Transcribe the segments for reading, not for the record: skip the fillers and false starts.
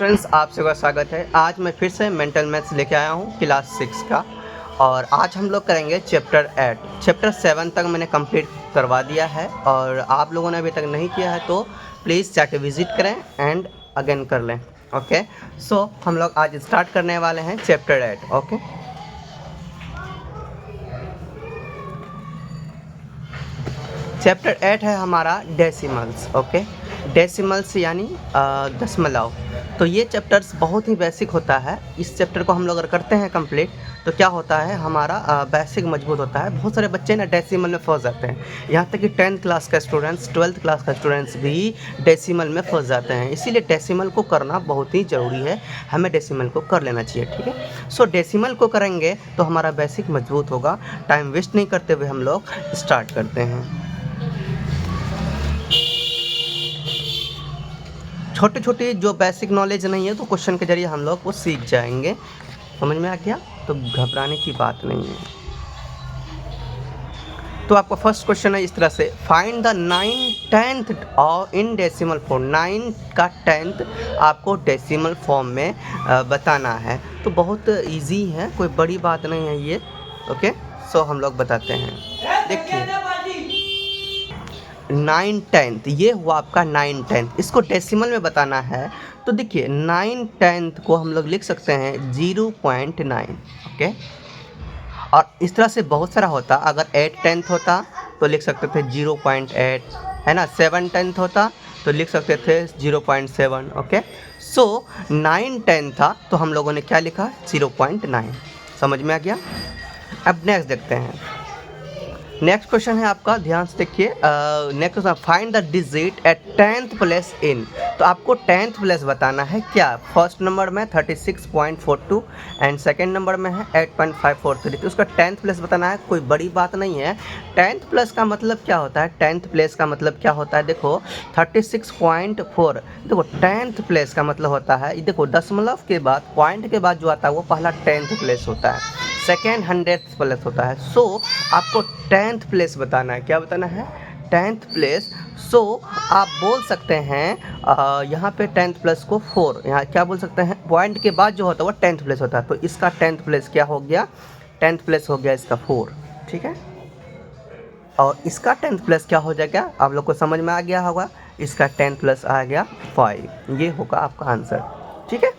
Students, आप सबका स्वागत है। आज मैं फिर से मेंटल मैथ्स लेके आया हूँ क्लास 6 का। और आज हम लोग करेंगे चैप्टर 8। चैप्टर 7 तक मैंने कंप्लीट करवा दिया है और आप लोगों ने अभी तक नहीं किया है तो प्लीज़ जाके विज़िट करें एंड अगेन कर लें। ओके, सो हम लोग आज स्टार्ट करने वाले हैं चैप्टर 8। ओके, चैप्टर 8 है हमारा डेसिमल्स। ओके, डेसिमल्स यानी दशमलव। तो ये चैप्टर्स बहुत ही बेसिक होता है। इस चैप्टर को हम लोग अगर करते हैं कंप्लीट तो क्या होता है, हमारा बेसिक मजबूत होता है। बहुत सारे बच्चे ना डेसिमल में फंस जाते हैं, यहाँ तक कि 10th क्लास का स्टूडेंट्स, 12th क्लास का स्टूडेंट्स भी डेसिमल में फंस जाते हैं। इसीलिए डेसिमल को करना बहुत ही ज़रूरी है, हमें डेसिमल को कर लेना चाहिए। ठीक है, सो डेसिमल को करेंगे तो हमारा बेसिक मजबूत होगा। टाइम वेस्ट नहीं करते हुए हम लोग स्टार्ट करते हैं। छोटे छोटे जो बेसिक नॉलेज नहीं है तो क्वेश्चन के जरिए हम लोग वो सीख जाएंगे। समझ में आ गया, तो घबराने की बात नहीं है। तो आपका फर्स्ट क्वेश्चन है इस तरह से, फाइंड द 9/10 और इन डेसिमल फॉर्म। 9 का 10th आपको डेसिमल फॉर्म में बताना है। तो बहुत इजी है, कोई बड़ी बात नहीं है ये। ओके, सो हम लोग बताते हैं। देखिए 9/10 ये हुआ आपका 9/10, इसको डेसिमल में बताना है। तो देखिए 9/10 को हम लोग लिख सकते हैं 0.9। ओके, और इस तरह से बहुत सारा होता। अगर 8/10 होता तो लिख सकते थे 0.8, है ना। 7/10 होता तो लिख सकते थे 0.7। ओके, सो 9/10 था तो हम लोगों ने क्या लिखा, 0.9। समझ में आ गया। अब नेक्स्ट देखते हैं। नेक्स्ट क्वेश्चन है आपका, ध्यान से देखिए। Next question, find the digit at 10th place in. तो आपको 10th प्लेस बताना है। क्या, फर्स्ट नंबर में 36.42 एंड सेकंड नंबर में है 8.543। तो उसका 10th प्लेस बताना है। कोई बड़ी बात नहीं है। 10th प्लेस का मतलब क्या होता है, 10th प्लेस का मतलब क्या होता है, देखो 36.4। देखो 10th प्लेस का मतलब होता है, देखो दशमलव के बाद पॉइंट के बाद जो आता है वो पहला 10th प्लेस होता है, सेकेंड 100th प्लेस होता है। सो आपको 10th प्लेस बताना है। क्या बताना है, 10th प्लेस। सो आप बोल सकते हैं यहाँ पे 10th प्लेस को 4, यहाँ क्या बोल सकते हैं, पॉइंट के बाद जो होता है वो 10th प्लेस होता है। तो इसका 10th प्लेस क्या हो गया, 10th प्लेस हो गया इसका 4। ठीक है, और इसका 10th प्लेस क्या हो जाएगा, आप लोग को समझ में आ गया होगा। इसका 10th प्लेस आ गया 5। ये होगा आपका आंसर। ठीक है,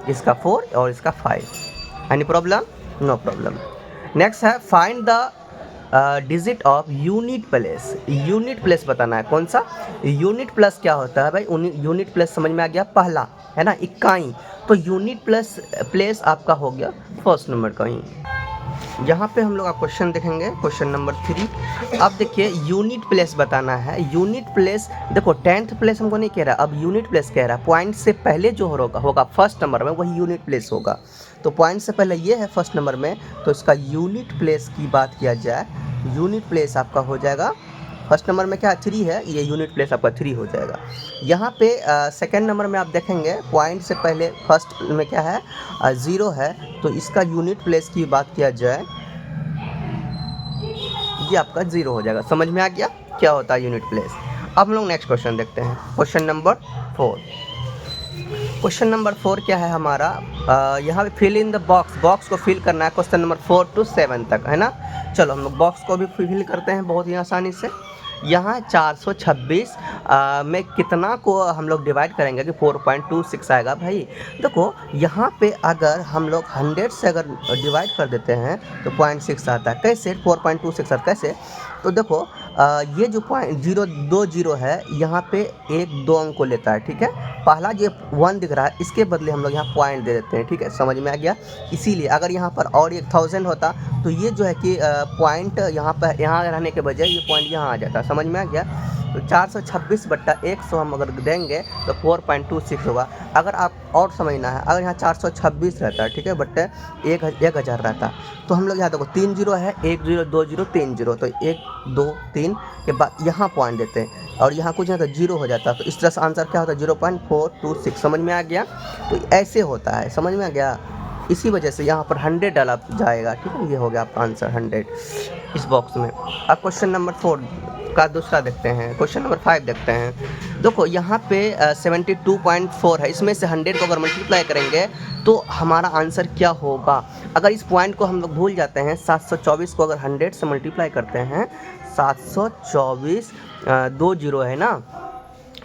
इसका 4 और इसका 5। Any problem, no problem. Next है, find the digit of unit place. Unit place बताना है। कौन सा यूनिट प्लस, क्या होता है भाई, यूनिट प्लेस समझ में आ गया, पहला है ना, इकाई। तो यूनिट प्लेस आपका हो गया फर्स्ट नंबर का ही। यहाँ पे हम लोग आप क्वेश्चन देखेंगे, क्वेश्चन नंबर 3। अब देखिए यूनिट प्लेस बताना है। यूनिट प्लेस देखो 10th प्लेस हमको नहीं कह रहा, अब यूनिट प्लेस कह रहा है। पॉइंट से पहले जो होगा फर्स्ट नंबर में वही यूनिट प्लेस होगा। तो पॉइंट से पहले ये है फर्स्ट नंबर में, तो इसका यूनिट प्लेस की बात किया जाए, यूनिट प्लेस आपका हो जाएगा फर्स्ट नंबर में क्या 3 है, ये यूनिट प्लेस आपका 3 हो जाएगा। यहाँ पे सेकेंड नंबर में आप देखेंगे पॉइंट से पहले फर्स्ट में क्या है, 0 है। तो इसका यूनिट प्लेस की बात किया जाए, ये आपका 0 हो जाएगा। समझ में आ गया क्या होता है यूनिट प्लेस। अब हम लोग नेक्स्ट क्वेश्चन देखते हैं, क्वेश्चन नंबर 4। क्वेश्चन नंबर 4 क्या है हमारा, यहाँ पे फिल इन द बॉक्स को फिल करना है क्वेश्चन नंबर 4 to 7 तक, है ना। चलो हम लोग बॉक्स को भी फिल करते हैं बहुत ही आसानी से। यहाँ 426 में कितना को हम लोग डिवाइड करेंगे कि 4.26 आएगा भाई। देखो यहाँ पे अगर हम लोग 100 से अगर डिवाइड कर देते हैं तो 0.6 आता है। कैसे 4.26 आता है, कैसे, तो देखो ये जो पॉइंट 020 है, यहाँ पे 1-2 अंक को लेता है। ठीक है, पहला जो 1 दिख रहा है इसके बदले हम लोग यहाँ पॉइंट दे देते हैं। ठीक है, समझ में आ गया। इसीलिए अगर यहाँ पर और 1000 होता तो ये जो है कि पॉइंट यहाँ पर यहाँ रहने के बजाय ये पॉइंट यहाँ आ जाता। समझ में आ गया। तो 426/100 हम अगर देंगे तो 4.26 होगा। अगर आप और समझना है, अगर यहाँ 426 रहता है, ठीक है, बट 1000 रहता, तो हम लोग यहाँ देखो 3 0 है, 1 0 2 0 3 0, तो 1 2 3 के बाद यहाँ पॉइंट देते हैं और यहाँ कुछ यहाँ तो 0 हो जाता। तो इस तरह से आंसर क्या होता है, 0.426। समझ में आ गया। तो ऐसे होता है, समझ में आ गया। इसी वजह से यहाँ पर 100 डाला जाएगा। ठीक है, ये हो गया आपका आंसर 100 इस बॉक्स में। अब क्वेश्चन नंबर 4 आपका दूसरा देखते हैं, क्वेश्चन नंबर 5 देखते हैं। देखो यहाँ पे 72.4 है, इसमें से 100 को अगर मल्टीप्लाई करेंगे तो हमारा आंसर क्या होगा। अगर इस पॉइंट को हम लोग भूल जाते हैं, 724 को अगर 100 से मल्टीप्लाई करते हैं, 724 दो जीरो है ना,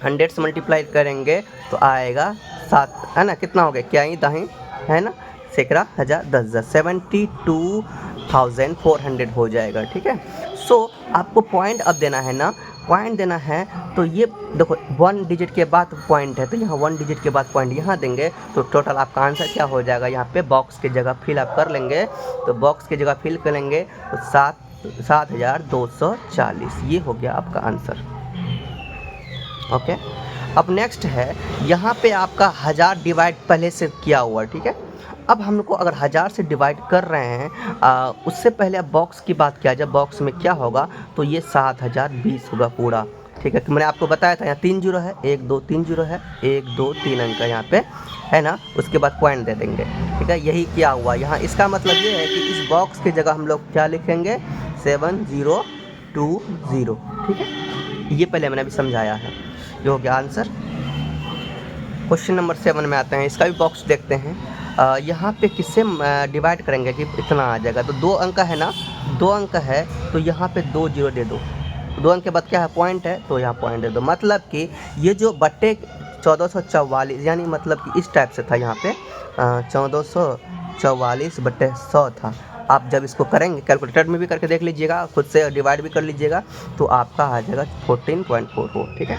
100 से मल्टीप्लाई करेंगे तो आएगा 7, है ना, कितना हो गया, क्या ही दाहीं, है ना, सैकड़ा, हज़ार, 10,000, 72,400 हो जाएगा। ठीक है, सो आपको पॉइंट अब देना है ना, पॉइंट देना है तो ये देखो 1 डिजिट के बाद पॉइंट है, तो यहाँ 1 डिजिट के बाद पॉइंट यहाँ देंगे तो टोटल आपका आंसर क्या हो जाएगा। यहाँ पे बॉक्स की जगह फिल आप कर लेंगे, तो बॉक्स की जगह फिल करेंगे तो 7,240, ये हो गया आपका आंसर। ओके, अब नेक्स्ट है, यहाँ पे आपका 1000 डिवाइड पहले से किया हुआ, ठीक है। अब हम लोग को अगर 1000 से डिवाइड कर रहे हैं, उससे पहले अब बॉक्स की बात किया जाए, बॉक्स में क्या होगा, तो ये 7020 होगा पूरा। ठीक है, कि मैंने आपको बताया था यहाँ 3 जीरो है, 1 2 3 जीरो है, 1 2 3 अंक है यहाँ पे, है ना, उसके बाद पॉइंट दे देंगे। ठीक है, यही क्या हुआ यहाँ, इसका मतलब ये है कि इस बॉक्स की जगह हम लोग क्या लिखेंगे, 7020। ठीक है, ये पहले मैंने अभी समझाया है, ये हो गया आंसर। क्वेश्चन नंबर 7 में आते हैं, इसका भी बॉक्स देखते हैं। यहाँ पे किससे डिवाइड करेंगे कि इतना आ जाएगा, तो 2 अंक है ना, 2 अंक है तो यहाँ पे 2 जीरो दे दो, 2 अंक के बाद क्या है, पॉइंट है, तो यहाँ पॉइंट दे दो। मतलब कि ये जो बट्टे 1444, यानी मतलब कि इस टाइप से था, यहाँ पे 1444/100 था। आप जब इसको करेंगे, कैलकुलेटर में भी करके देख लीजिएगा, खुद से डिवाइड भी कर लीजिएगा, तो आपका आ जाएगा 14.44। ठीक है,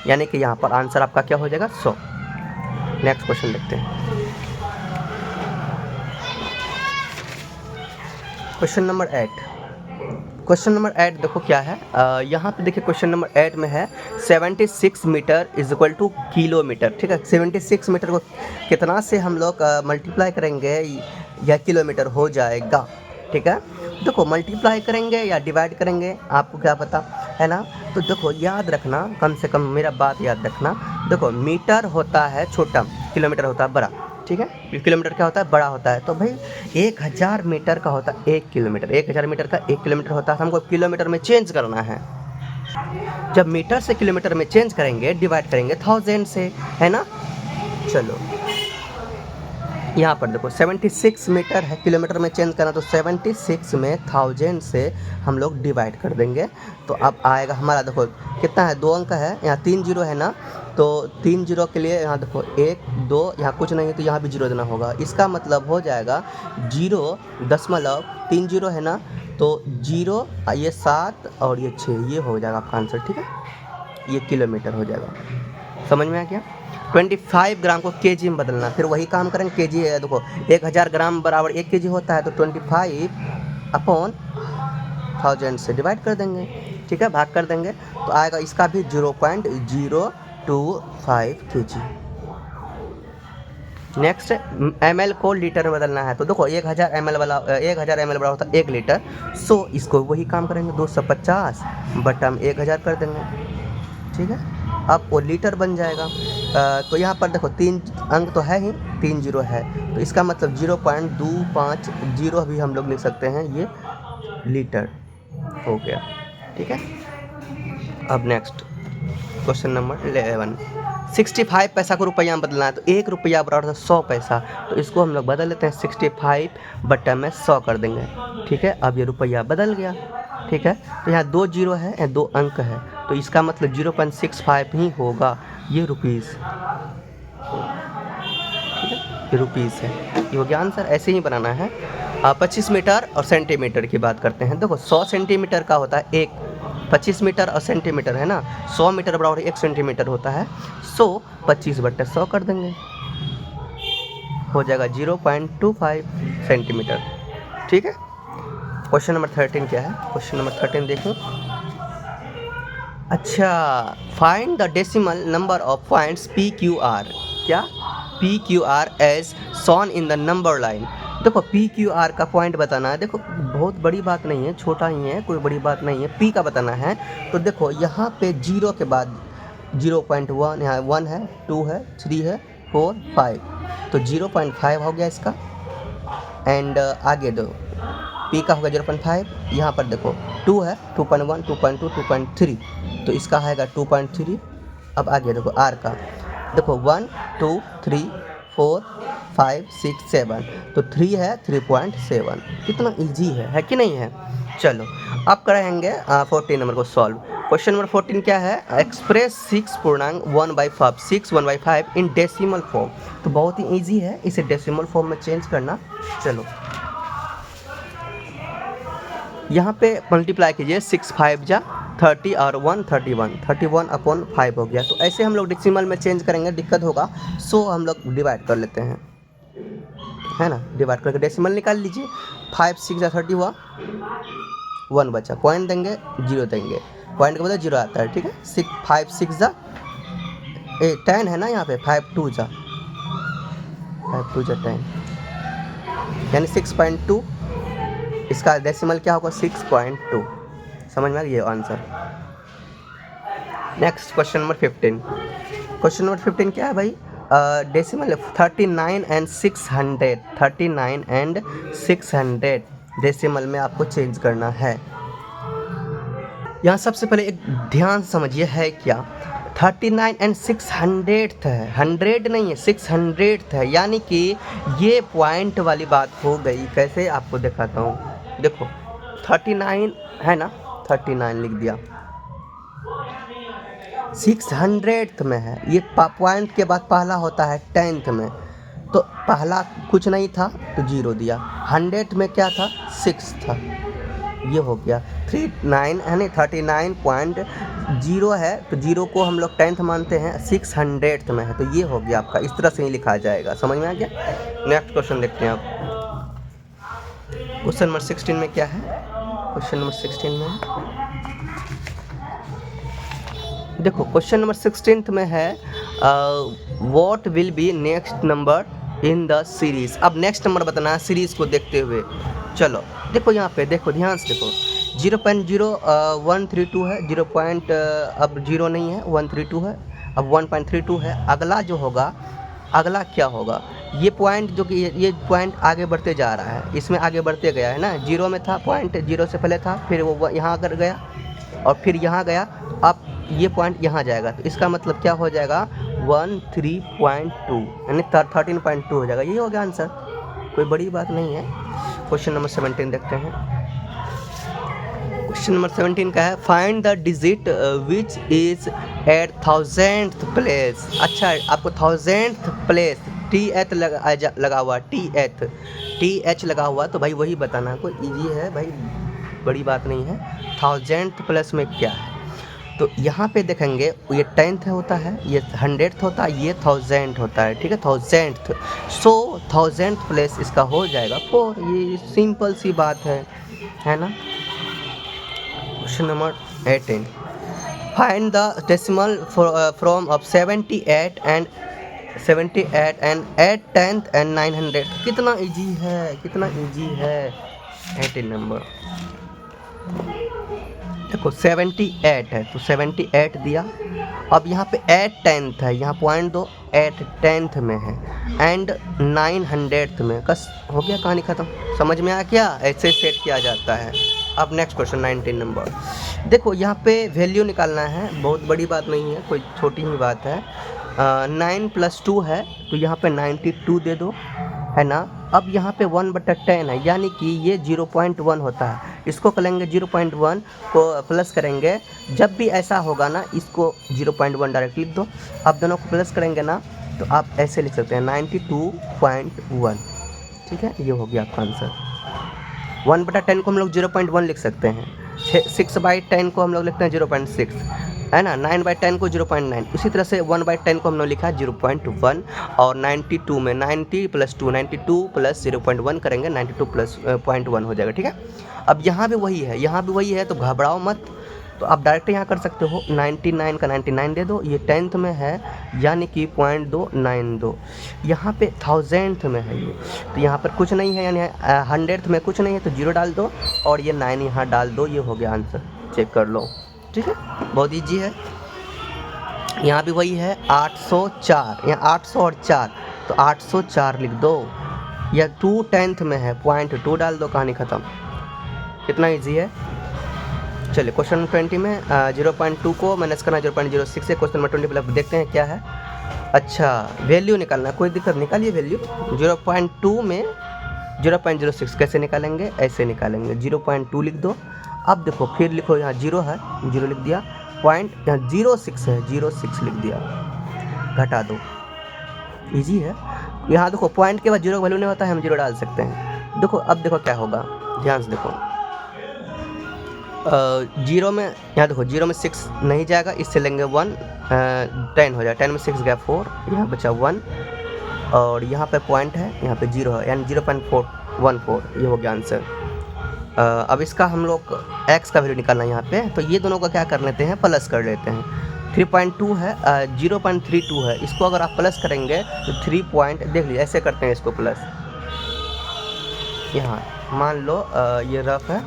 यानी कि यहाँ पर आंसर आपका क्या हो जाएगा, 100। नेक्स्ट क्वेश्चन देखते हैं, क्वेश्चन नंबर 8। क्वेश्चन नंबर 8 देखो क्या है, यहाँ पे देखिए क्वेश्चन नंबर 8 में है 76 मीटर = किलोमीटर। ठीक है, 76 मीटर को कितना से हम लोग मल्टीप्लाई करेंगे या किलोमीटर हो जाएगा। ठीक है, देखो मल्टीप्लाई करेंगे या डिवाइड करेंगे, आपको क्या पता है ना। तो देखो याद रखना, कम से कम मेरा बात याद रखना। देखो मीटर होता है छोटा, किलोमीटर होता है बड़ा। ठीक है, किलोमीटर क्या होता है, बड़ा होता है। तो भाई 1000 मीटर का होता है 1 किलोमीटर, 1000 मीटर का 1 किलोमीटर होता है। हमको किलोमीटर में चेंज करना है। जब मीटर से किलोमीटर में चेंज करेंगे, डिवाइड करेंगे 1000 से, है ना। चलो यहाँ पर देखो 76 मीटर है, किलोमीटर में चेंज करना, तो 76 में 1000 से हम लोग डिवाइड कर देंगे, तो अब आएगा हमारा, देखो कितना है, 2 अंक है, यहाँ 3 जीरो है ना, तो 3 जीरो के लिए यहाँ देखो 1 2, यहाँ कुछ नहीं है तो यहाँ भी जीरो देना होगा। इसका मतलब हो जाएगा 0.3 जीरो है ना, तो 0, ये 7 और ये 6, ये हो जाएगा आपका आंसर। ठीक है, ये किलोमीटर हो जाएगा। समझ में आ गया। 25 ग्राम को केजी में बदलना, फिर वही काम करेंगे, केजी है, देखो 1000 ग्राम बराबर 1 केजी होता है, तो 25/1000 से डिवाइड कर देंगे। ठीक है, भाग कर देंगे, तो आएगा इसका भी 0.025 केजी। नेक्स्ट ml को लीटर में बदलना है, तो देखो 1000 ml वाला 1000 ml बड़ा होता है 1 लीटर, सो इसको वही काम करेंगे, 250/1000 कर देंगे। ठीक है, अब वो लीटर बन जाएगा। तो यहाँ पर देखो 3 अंक तो है ही, 3 जीरो है, तो इसका मतलब 0.250 भी हम लोग लिख सकते हैं, ये लीटर हो गया। ठीक है, अब नेक्स्ट क्वेश्चन नंबर 11। 65 पैसा को रुपया में बदलना है, तो 1 रुपया बराबर है 100 पैसा, तो इसको हम लोग बदल लेते हैं, 65/100 कर देंगे। ठीक है, अब ये रुपया बदल गया। ठीक है, तो यहाँ 2 जीरो है, यहाँ 2 अंक है, तो इसका मतलब 0.65 ही होगा, ये रुपीज़। ठीक है, ये रुपीज़ है, ये हो गया आंसर। ऐसे ही बनाना है। 25 मीटर और सेंटीमीटर की बात करते हैं। देखो 100 सेंटीमीटर का होता है 1, 25 मीटर और सेंटीमीटर है ना, 100 मीटर बराबर 1 सेंटीमीटर होता है, सो 25/100 कर देंगे, हो जाएगा 0.25 सेंटीमीटर। ठीक है, क्वेश्चन नंबर 13 क्या है, क्वेश्चन नंबर 13 देखें। अच्छा, find the decimal number of points PQR। क्या, PQR as shown in the number line. देखो PQR का पॉइंट बताना है। देखो बहुत बड़ी बात नहीं है, छोटा ही है, कोई बड़ी बात नहीं है, P का बताना है। तो देखो यहाँ पे 0 के बाद 0.1, यहाँ 1 है, 2 है, 3 है, 4 5, तो 0.5 हो गया इसका। एंड आगे दो पी का होगा 0.5, यहाँ पर देखो 2 है, 2.1, 2.2, 2.3, तो इसका आएगा 2.3। अब आगे देखो आर का, देखो 1, 2, 3, 4, 5, 6, 7, तो 3 है 3.7। कितना ईजी है कि नहीं है। चलो अब कराएंगे 14 नंबर को सॉल्व। क्वेश्चन नंबर 14 क्या है, एक्सप्रेस 6 पूर्णांक 1/5 6 1/5 इन डेसिमल फॉर्म। तो बहुत ही ईजी है इसे डेसिमल फॉर्म में चेंज करना। चलो यहाँ पे मल्टीप्लाई कीजिए, 6 5 जा 30 और 1 31, 31/5 हो गया। तो ऐसे हम लोग डेसिमल में चेंज करेंगे, दिक्कत होगा, सो हम लोग डिवाइड कर लेते हैं, है ना। डिवाइड करके डेसिमल निकाल लीजिए। 5 6 जा 30 हुआ, 1 बचा, पॉइंट देंगे 0 देंगे, पॉइंट के बदले 0 आता है, ठीक है। 5 6 जा 10 है ना, यहाँ पे 5 2 जा 10, यानी 6.2। इसका डेसिमल क्या होगा 6.2। समझ में आ गया answer. Next question number 15। Question number 15 क्या है भाई, डेसिमल 39 एंड 600, 39 एंड 600 डेसिमल में आपको चेंज करना है। यहाँ सबसे पहले एक ध्यान समझिए है क्या, 39 एंड 600 है, 100 नहीं है 600 है, यानी कि ये पॉइंट वाली बात हो गई। कैसे आपको दिखाता हूँ, देखो 39 है ना, 39 लिख दिया, 600 में है, ये पॉइंट के बाद पहला होता है 10th में, तो पहला कुछ नहीं था तो 0 दिया, 100 में क्या था 6 था, ये हो गया 39 है नहीं 39.0 है, तो 0 को हम लोग 10th मानते हैं, 600 में है, तो ये हो गया आपका, इस तरह से ही लिखा जाएगा। समझ में आ गया। नेक्स्ट क्वेश्चन देखते हैं आप। क्वेश्चन नंबर 16 में क्या है, क्वेश्चन नंबर 16 में देखो, क्वेश्चन नंबर 16 में है what will be next number in the series. अब नेक्स्ट नंबर बताना है सीरीज को देखते हुए। चलो देखो यहाँ पे, देखो ध्यान से देखो, 0.0132 है, 0. अब 0 नहीं है, 132 है, अब 1.32 है। अगला जो होगा, अगला क्या होगा, ये पॉइंट जो कि ये पॉइंट आगे बढ़ते जा रहा है, इसमें आगे बढ़ते गया है ना, 0 में था पॉइंट, 0 से पहले था, फिर वो यहाँ अगर गया और फिर यहाँ गया, अब ये पॉइंट यहाँ जाएगा, तो इसका मतलब क्या हो जाएगा 13.2 यानी 13.2 हो जाएगा। यही हो गया आंसर, कोई बड़ी बात नहीं है। क्वेश्चन नंबर 17 देखते हैं। क्वेश्चन नंबर 17 का है find the digit which is at 1000th place. अच्छा, आपको 1000th प्लेस TH लगा हुआ, TH लगा हुआ, तो भाई वही बताना, कोई इजी है भाई, बड़ी बात नहीं है। 1000th प्लेस में क्या है, तो यहाँ पे देखेंगे ये 10th होता है, ये 100th होता है, ये 1000th होता है, ठीक है 1000th। सो 1000th प्लेस इसका हो जाएगा 4। ये सिंपल सी बात है ना। Question number 18 find the decimal from of 78 and 8 10th and 900। कितना इजी है, कितना इजी है। 18 नंबर देखो 78 है, तो 78 दिया, अब यहाँ पे 8 10th है, यहाँ पॉइंट दो, 8 10th में है एंड 900th में, बस हो गया, कहानी ख़त्म। समझ में आ क्या, ऐसे सेट किया जाता है। अब नेक्स्ट क्वेश्चन 19 नंबर देखो, यहाँ पे वैल्यू निकालना है, बहुत बड़ी बात नहीं है, कोई छोटी ही बात है। 9 + 2 है, तो यहाँ पे 92 दे दो, है ना। अब यहाँ पे 1/10 है, यानी कि ये 0.1 होता है, इसको करेंगे 0.1 को प्लस करेंगे, जब भी ऐसा होगा ना, इसको 0.1 डायरेक्ट लिख दो। अब दोनों को प्लस करेंगे ना, तो आप ऐसे लिख सकते हैं 92.1, ठीक है, ये हो गया आपका आंसर। 1/10 को हम लोग 0.1 लिख सकते हैं, 6/10 को हम लोग लिखते हैं 0.6, है ना। 9/10 को 0.9, इसी तरह से 1/10 को हम लोग लिखा 0.1, और 92 में 90 + 2, 92 + 0.1 करेंगे, 92 + 0.1 हो जाएगा, ठीक है। अब यहाँ भी वही है, यहाँ भी वही है, तो घबराओ मत, तो आप डायरेक्ट यहाँ कर सकते हो, 99 का 99 दे दो, ये 10th में है, यानी कि 0.292, यहाँ पे 1000th में है ये, तो यहाँ पर कुछ नहीं है, यानी 100th में कुछ नहीं है, तो 0 डाल दो, और ये 9 यहाँ डाल दो, ये हो गया आंसर, चेक कर लो, ठीक है, बहुत ईजी है। यहाँ भी वही है 804, यहाँ 800 और 4, तो 804 लिख दो, या 2 10th में है, 0.2 डाल दो, कहानी ख़त्म। कितना ईजी है। चलिए क्वेश्चन नंबर 20 में 0.2 को माइनस करना 0.06 है। क्वेश्चन नंबर 20 मतलब देखते हैं क्या है। अच्छा वैल्यू निकालना, कोई दिक्कत, निकालिए वैल्यू। 0.2 में 0.06 कैसे निकालेंगे, ऐसे निकालेंगे। 0.2 लिख दो। अब देखो फिर लिखो, यहाँ 0 है, 0 लिख दिया। पॉइंट यहाँ 0.6 है, 0.6 लिख दिया, घटा दो, इजी है। यहाँ देखो पॉइंट के बाद 0 का वैल्यू नहीं होता है, हम 0 डाल सकते हैं। देखो अब देखो क्या होगा, ध्यान से देखो। 0 में यहाँ देखो 0 में 6 नहीं जाएगा, इससे लेंगे 1, 10 हो जाएगा। 10 में 6 गया 4, यहाँ बचा 1 और यहाँ पे पॉइंट है, यहाँ पे 0 है, यानी 0.414, ये हो गया आंसर। अब इसका हम लोग x का वैल्यू निकालना है यहाँ पे, तो ये दोनों का क्या कर लेते हैं, प्लस कर लेते हैं। 3.2 है, 0.32 है, इसको अगर आप प्लस करेंगे तो 3 पॉइंट, देख लीजिए ऐसे करते हैं इसको प्लस। यहाँ मान लो ये रफ है,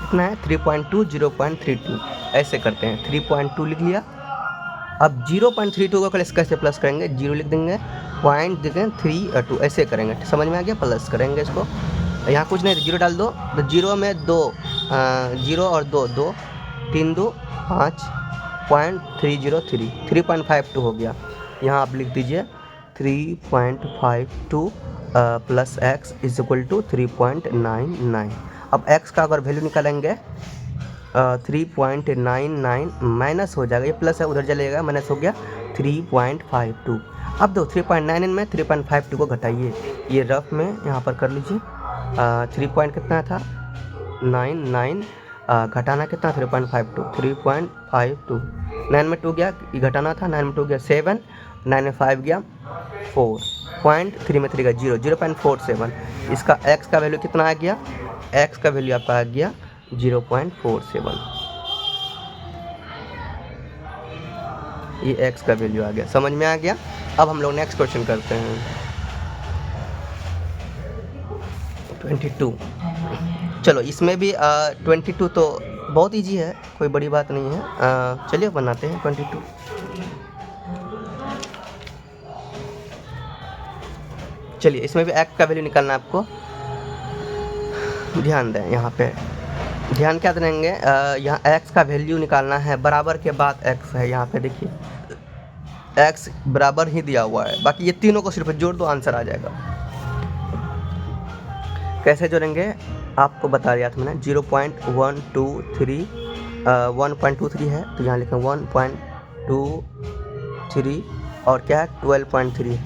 कितना है 3.2, 0.32, ऐसे करते हैं। 3.2 लिख लिया। अब 0.32 को कैसे प्लस करेंगे, 0 लिख देंगे, पॉइंट देंगे 3 2, ऐसे करेंगे। समझ में आ गया, प्लस करेंगे इसको। यहाँ कुछ नहीं, 0 डाल दो, तो 0 में 2, 0 और 2, 2 3 2 5.303, 3.52 हो गया। यहाँ आप लिख दीजिए 3.52 plus x is equal to 3.99। अब x का अगर वैल्यू निकालेंगे 3.99 माइनस हो जाएगा, ये प्लस है उधर चलेगा, माइनस हो गया 3.52। अब दो 3.99 में 3.52 को घटाइए, ये रफ में यहाँ पर कर लीजिए। 3 पॉइंट कितना था 99, घटाना कितना 3.52, 3.52, 9 में 2 गया, ये घटाना था, 9 में 2 गया 7, 9 में 5 गया 4, पॉइंट 3 में 3 गया 0, 0.47। इसका x का वैल्यू कितना आ गया, x का वैल्यू आपका आ गया 0.47, ये x का वैल्यू आ गया। समझ में आ गया। अब हम लोग नेक्स्ट क्वेश्चन करते हैं 22। चलो इसमें भी 22 तो बहुत इजी है, कोई बड़ी बात नहीं है। चलिए बनाते हैं 22। चलिए इसमें भी x का वैल्यू निकालना है आपको। ध्यान दें, यहाँ पे ध्यान क्या देंगे, यहाँ x का वैल्यू निकालना है, बराबर के बाद x है। यहाँ पे देखिए x बराबर ही दिया हुआ है, बाकी ये तीनों को सिर्फ जोड़ दो, आंसर आ जाएगा। कैसे जोड़ेंगे आपको बता दिया था मैंने। 0.123 1.23 है, तो यहाँ लिखें 1.23 और क्या है 12.3,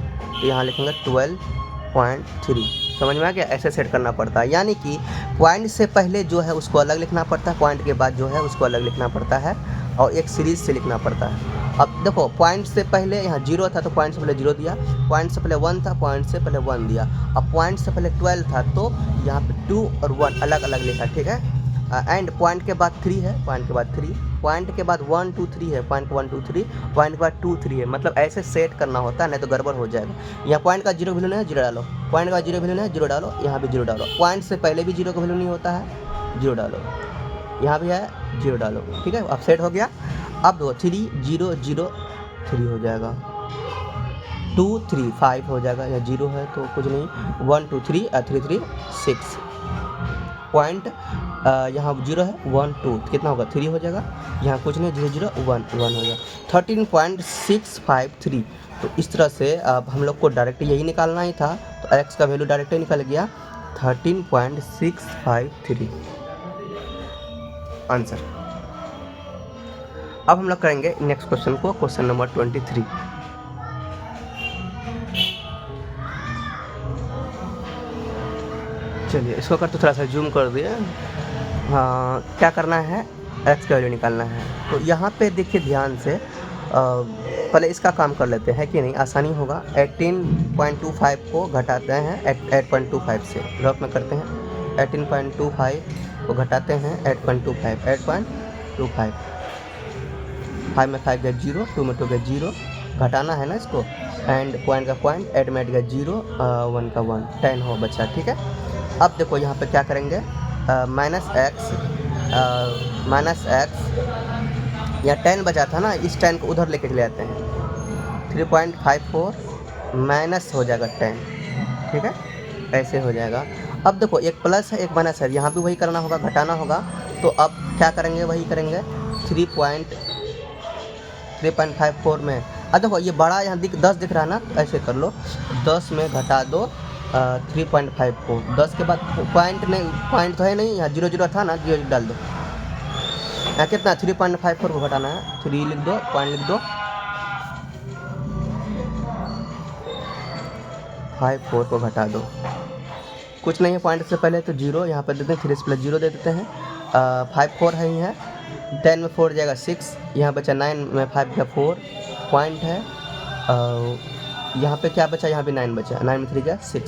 तो यहाँ लिखेंगे 12.3। समझ में आ गया, ऐसे सेट करना पड़ता है, यानी कि पॉइंट से पहले जो है उसको अलग लिखना पड़ता है, पॉइंट के बाद जो है उसको अलग लिखना पड़ता है, और एक सीरीज से लिखना पड़ता है। अब देखो पॉइंट से पहले यहाँ 0 था तो पॉइंट से पहले 0 दिया, पॉइंट से पहले 1 था, पॉइंट से पहले 1 दिया। अब पॉइंट से पहले 12 था तो यहाँ पे 2 और 1 अलग अलग लिखा, ठीक है। एंड पॉइंट के बाद 3 है, पॉइंट के बाद 3, पॉइंट के बाद 1 2 3 है, पॉइंट के 1 2 3, पॉइंट के बाद 2 3 है। मतलब ऐसे सेट करना होता है, नहीं तो गड़बड़ हो जाएगा। यहाँ पॉइंट का 0 वैल्यू नहीं है, 0 डालो, पॉइंट का 0 वैल्यू नहीं है, 0 डालो, यहाँ भी 0 डालो, पॉइंट से पहले भी 0 का वैल्यू नहीं होता है, 0 डालो, यहाँ भी है 0 डालो, ठीक है। अब सेट हो गया। अब दो 3 0 0 3 हो जाएगा, 2 3 5 हो जाएगा, या 0 है तो कुछ नहीं, 1 2 3 3 3 6, पॉइंट यहाँ 0 है 1 2, कितना होगा 3 हो जाएगा, यहाँ कुछ नहीं 0 0 1 1 हो जाएगा 13.653। तो इस तरह से अब हम लोग को डायरेक्ट यही निकालना ही था, तो x का वैल्यू डायरेक्ट निकल गया 13.653 आंसर। अब हम लोग करेंगे नेक्स्ट क्वेश्चन को, क्वेश्चन नंबर 23। चलिए इसको कर तो थोड़ा सा जूम कर दिए। हाँ क्या करना है, x का वैल्यू निकालना है। तो यहाँ पे देखिए ध्यान से, पहले इसका काम कर लेते हैं कि नहीं, आसानी होगा। 18.25 को घटाते हैं 8.25 से, रफ में करते हैं। 18.25 को घटाते हैं 8.25, 8.25, 5 में 5 गया 0, 2 में 2 गया 0, घटाना है ना इसको, एंड पॉइंट का पॉइंट, 8 में 8 गया 0, 1 का 1, 10 हो बच्चा, ठीक है। अब देखो यहाँ पे क्या करेंगे, माइनस एक्स, या 10 बचा था ना, इस 10 को उधर लेके चले जाते हैं, 3.54 माइनस हो जाएगा 10, ठीक है, ऐसे हो जाएगा। अब देखो एक प्लस है एक माइनस है, यहाँ भी वही करना होगा, घटाना होगा। तो अब क्या करेंगे, वही करेंगे 3.54 में। अब देखो ये बड़ा यहाँ 10 दिख रहा है ना, तो ऐसे कर लो 10 में घटा दो 3.54। 10 के बाद पॉइंट नहीं, पॉइंट तो है नहीं, यहाँ 0 था ना, 0 डाल दो। यहाँ कितना 3.54 को घटाना है, 3 लिख दो, पॉइंट लिख दो, 54 को घटा दो। कुछ नहीं है पॉइंट से पहले, तो 0 यहाँ पर देते हैं, 3 प्लस 0 दे देते हैं। 54 है ही है, 10 में 4 जाएगा 6, यहाँ बचा 9 में 5 का 4 पॉइंट है। यहाँ पे क्या बचा, यहाँ भी 9 बचा, 9 में 3 का 6,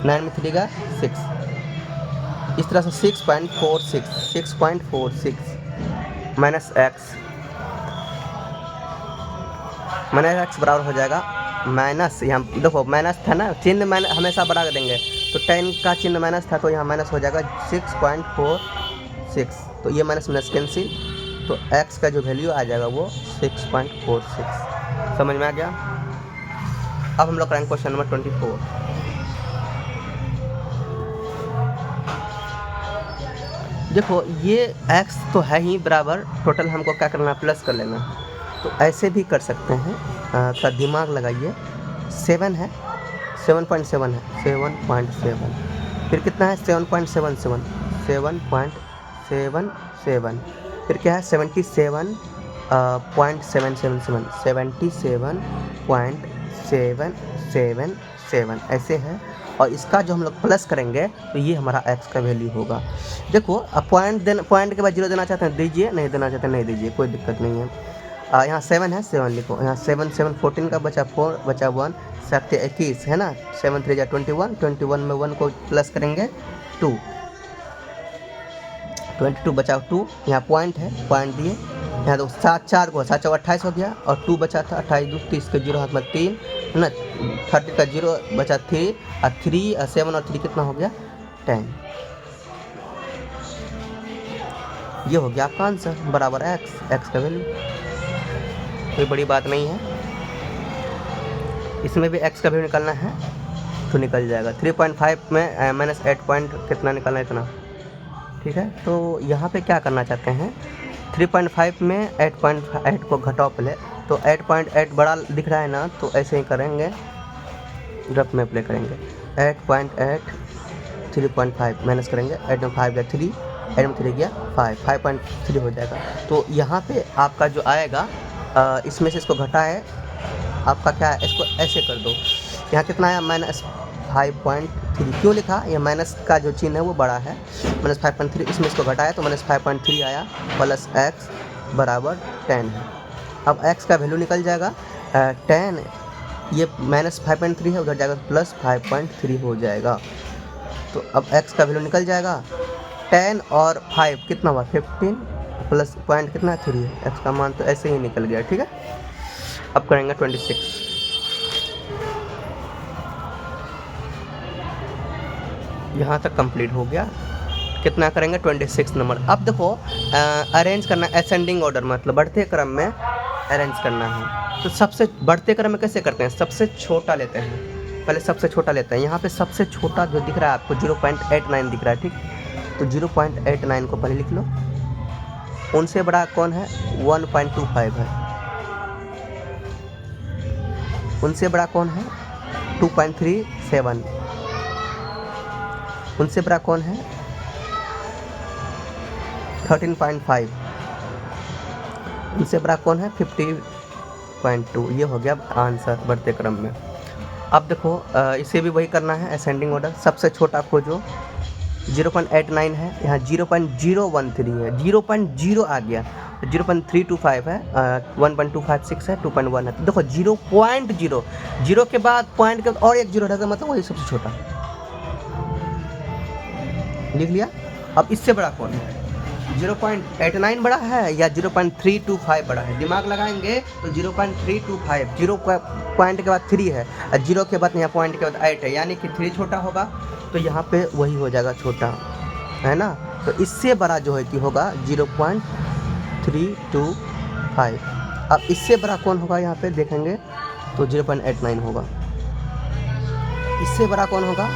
9 में 3 का 6, इस तरह से 6.46 माइनस एक्स बराबर हो जाएगा माइनस, यहाँ देखो माइनस था ना, चिन्ह माइनस हमेशा बढ़ा देंगे, तो 10 का चिन्ह माइनस था तो यहाँ माइनस हो जाएगा 6.46। तो ये माइनस माइनस कैंसिल, तो x का जो वैल्यू आ जाएगा वो 6.46। समझ में आ गया। अब हम लोग करेंगे क्वेश्चन नंबर 24। देखो ये x तो है ही बराबर, टोटल हमको क्या करना है, प्लस कर लेना। तो ऐसे भी कर सकते हैं, थोड़ा दिमाग लगाइए। 7 है, 7.7 है, 7.7, फिर कितना है 7.77, 7.77, फिर क्या है 77.777 ऐसे है। और इसका जो हम लोग प्लस करेंगे तो ये हमारा x का वैल्यू होगा। देखो अब पॉइंट के बाद 0 देना चाहते हैं दीजिए, नहीं देना चाहते हैं नहीं दीजिए, कोई दिक्कत नहीं है। यहाँ 7 है, 7 लिखो, यहाँ 7 7 14 का बचा 4 बचा 1 7 21 है ना, 7 3 21, 21 में 1 को प्लस करेंगे 2, 22 बचा 2, यहाँ पॉइंट है, पॉइंट दिए, यहाँ तो 7 4 को 7 4 28 हो गया, और 2 बचा था 28 2 30 के 0 हाथ में 3 है ना, 30 का 0 बचा 3 और 3 और 7 और 3 कितना हो गया 10। ये हो गया आपका आंसर बराबर x का वैल्यू, कोई बड़ी बात नहीं है। इसमें भी x का वैल्यू निकालना है तो निकल जाएगा। 3.5 में माइनस 8 पॉइंट कितना निकालना है, इतना, ठीक है। तो यहाँ पे क्या करना चाहते हैं, 3.5 में 8.8 को घटाओ पहले, तो 8.8 बड़ा दिख रहा है ना, तो ऐसे ही करेंगे, रफ में अप्लाई करेंगे 8.8 3.5 माइनस करेंगे, 8 में 5 गया 3, 8 में 3 गया 5.3 हो जाएगा। तो यहाँ पे आपका जो आएगा इसमें से इसको घटाए, आपका क्या है, इसको ऐसे कर दो, यहाँ कितना आया -5.3, क्यों लिखा, ये माइनस का जो चिन्ह है वो बड़ा है, -5.3, इसमें इसको घटाया तो -5.3 आया, प्लस x बराबर 10 है। अब x का वैल्यू निकल जाएगा 10, ये -5.3 है, उधर जाएगा प्लस 5.3 हो जाएगा। तो अब x का वैल्यू निकल जाएगा 10 और 5 कितना हुआ 15 प्लस पॉइंट कितना 3 है, x का मान तो ऐसे ही निकल गया, ठीक है। अब करेंगे 26। यहाँ तक कंप्लीट हो गया, कितना करेंगे 26 नंबर। अब देखो अरेंज करना, असेंडिंग ऑर्डर मतलब बढ़ते क्रम में अरेंज करना है। तो सबसे बढ़ते क्रम में कैसे करते हैं, सबसे छोटा लेते हैं, पहले सबसे छोटा लेते हैं। यहाँ पे सबसे छोटा जो दिख रहा है आपको 0.89 दिख रहा है, ठीक, तो 0.89 को पहले लिख लो। उनसे बड़ा कौन है 1.25 है, उनसे बड़ा कौन है 2.37, उनसे बड़ा कौन है 13.5, उनसे बड़ा कौन है 50.2। ये हो गया आंसर बढ़ते क्रम में। अब देखो इसे भी वही करना है असेंडिंग ऑर्डर। सबसे छोटा आपको जो 0.89 है, यहाँ 0.013 है, 0.0 आ गया, 0.325 है, 1.256 है, 2.1 है। तो देखो 0.0 के बाद पॉइंट के और एक 0 रहेगा, मतलब वही सबसे छोटा लिख लिया। अब इससे बड़ा कौन है, 0.89 बड़ा है या 0.325 बड़ा है, दिमाग लगाएंगे तो 0.325, 0 पॉइंट के बाद 3 है और 0 के बाद यहाँ पॉइंट के बाद 8 है, यानी कि 3 छोटा होगा, तो यहाँ पे वही हो जाएगा छोटा, है ना। तो इससे बड़ा जो है कि होगा 0.325। अब इससे बड़ा कौन होगा, यहाँ पे देखेंगे तो 0.89 होगा। इससे बड़ा कौन होगा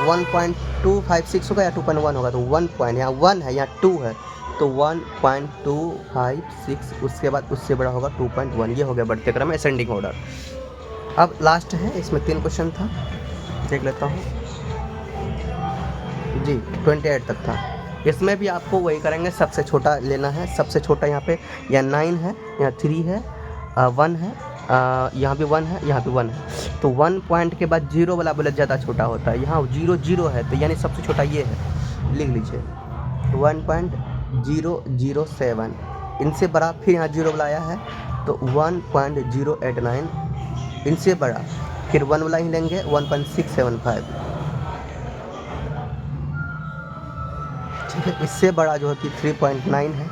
1.256 होगा या 2.1 होगा, तो 1 पॉइंट, यहाँ 1 है यहाँ 2 है, तो 1.256, उसके बाद उससे बड़ा होगा 2.1। ये हो गया बढ़ते क्रम असेंडिंग ऑर्डर। अब लास्ट है, इसमें 3 क्वेश्चन था, देख लेता हूँ जी, 28 तक था। इसमें भी आपको वही करेंगे, सबसे छोटा लेना है। सबसे छोटा यहाँ पे या 9 है, यहाँ 3 है, 1 है, यहाँ भी 1 है, यहाँ भी 1 है, तो 1 पॉइंट के बाद 0 वाला बुलेट ज़्यादा छोटा होता है। यहाँ 0 0 है, तो यानी सबसे छोटा ये है, लिख लीजिए 1.007। इनसे बड़ा फिर यहाँ 0 वाला आया है, तो 1.089। इनसे बड़ा फिर 1 वाला ही लेंगे, 1.675। ठीक है, इससे बड़ा जो है कि 3.9 है,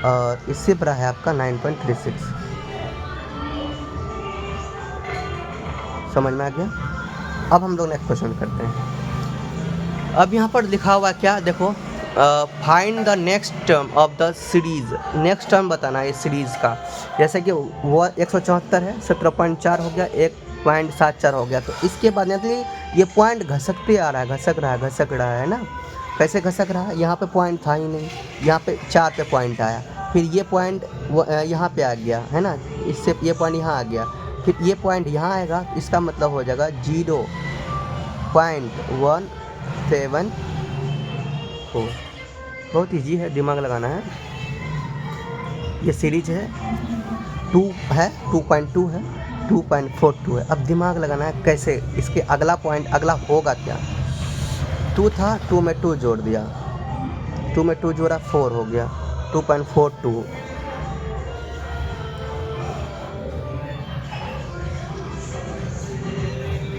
और इससे बड़ा है आपका 9.36। समझ में आ गया? अब हम लोग नेक्स्ट क्वेश्चन करते हैं। अब यहाँ पर लिखा हुआ क्या देखो, find the next term of the series. Next term बताना है इस सीरीज़ का। जैसे कि वो 174 है, 17.4 हो गया, 1.74 हो गया, तो इसके बाद मतलब ये पॉइंट घसकते आ रहा है, घसक रहा है ना। कैसे घसक रहा है? यहाँ पे पॉइंट था ही नहीं, यहाँ पे 4 पे पॉइंट आया, फिर ये पॉइंट यहाँ पे आ गया है ना, इससे ये पॉइंट यहाँ आ गया, फिर ये पॉइंट यहाँ आएगा, इसका मतलब हो जाएगा 0.174। बहुत ईजी है, दिमाग लगाना है। ये सीरीज है, 2 है, 2.2 है, 2.42 है। अब दिमाग लगाना है कैसे, इसके अगला पॉइंट अगला होगा क्या। 2 था, 2 में 2 जोड़ दिया, 2 में 2 जोड़ा 4 हो गया, 2.42।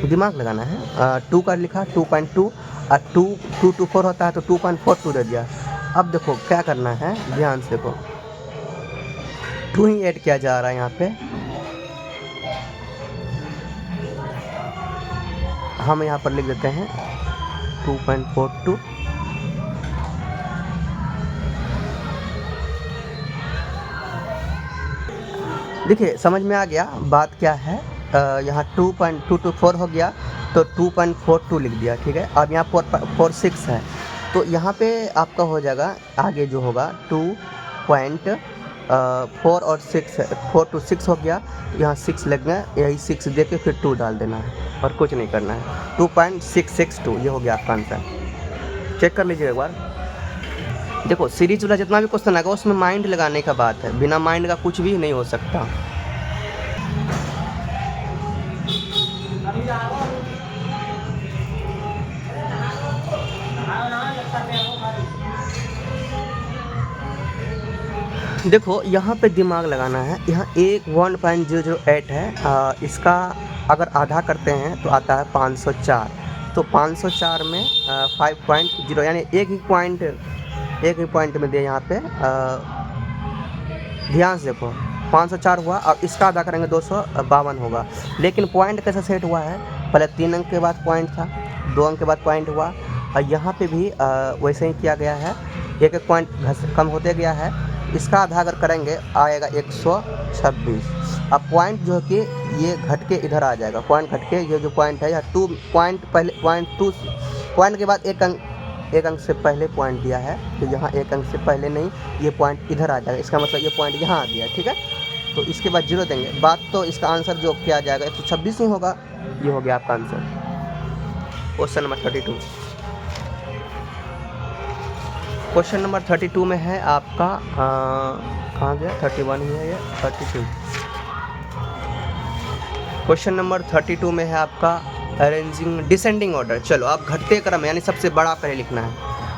दिमाग लगाना है। 2 का लिखा 2.2 और 2 to 4 होता है, तो 2.42 दे दिया। अब देखो क्या करना है, ध्यान से देखो, 2 ही ऐड किया जा रहा है यहाँ पे। हम यहाँ पर लिख देते हैं 2.42। देखिए समझ में आ गया बात क्या है। यहाँ 2.224 हो गया, तो 2.42 लिख दिया, ठीक है। अब यहाँ 4.46 है, तो यहाँ पे आपका हो जाएगा आगे जो होगा 2.4 और 6 है, 4 to 6 हो गया, यहाँ 6 लगना है, यही 6 दे के फिर 2 डाल देना है और कुछ नहीं करना है। 2.662 ये हो गया आपका आंसर। चेक कर लीजिए एक बार। देखो सीरीज वाला जितना भी क्वेश्चन आएगा उसमें माइंड लगाने का बात है, बिना माइंड का कुछ भी नहीं हो सकता। देखो यहाँ पे दिमाग लगाना है। यहाँ 1.008 है, इसका अगर आधा करते हैं तो आता है 504। तो 504 में 5.0 यानी एक ही पॉइंट में दिया। यहाँ पे ध्यान से देखो 504 हुआ, और इसका आधा करेंगे 252 होगा। लेकिन पॉइंट कैसे सेट हुआ है, पहले 3 अंक के बाद पॉइंट था, 2 अंक के बाद पॉइंट हुआ, और यहाँ पे भी वैसे ही किया गया है, एक पॉइंट कम होते गया है। इसका आधा अगर करेंगे आएगा 126। अब पॉइंट जो है कि ये घट के इधर आ जाएगा, पॉइंट घट के ये जो पॉइंट है यहाँ 2 पॉइंट पहले पॉइंट के बाद एक अंक से पहले पॉइंट दिया है, तो यहाँ एक अंक से पहले नहीं, ये पॉइंट इधर आ जाएगा, इसका मतलब ये पॉइंट यहाँ आ गया, ठीक है। तो इसके बाद 0 देंगे, बात तो इसका आंसर जो क्या आ जाएगा 126 ही होगा। ये हो गया आपका answer. Question number 32। Question number 32 में है आपका कहाँ गया, 31 ही है ये, 32। क्वेश्चन नंबर 32 में है आपका अरेंजिंग डिसेंडिंग ऑर्डर। चलो अब घटते क्रम यानी सबसे बड़ा पहले लिखना है।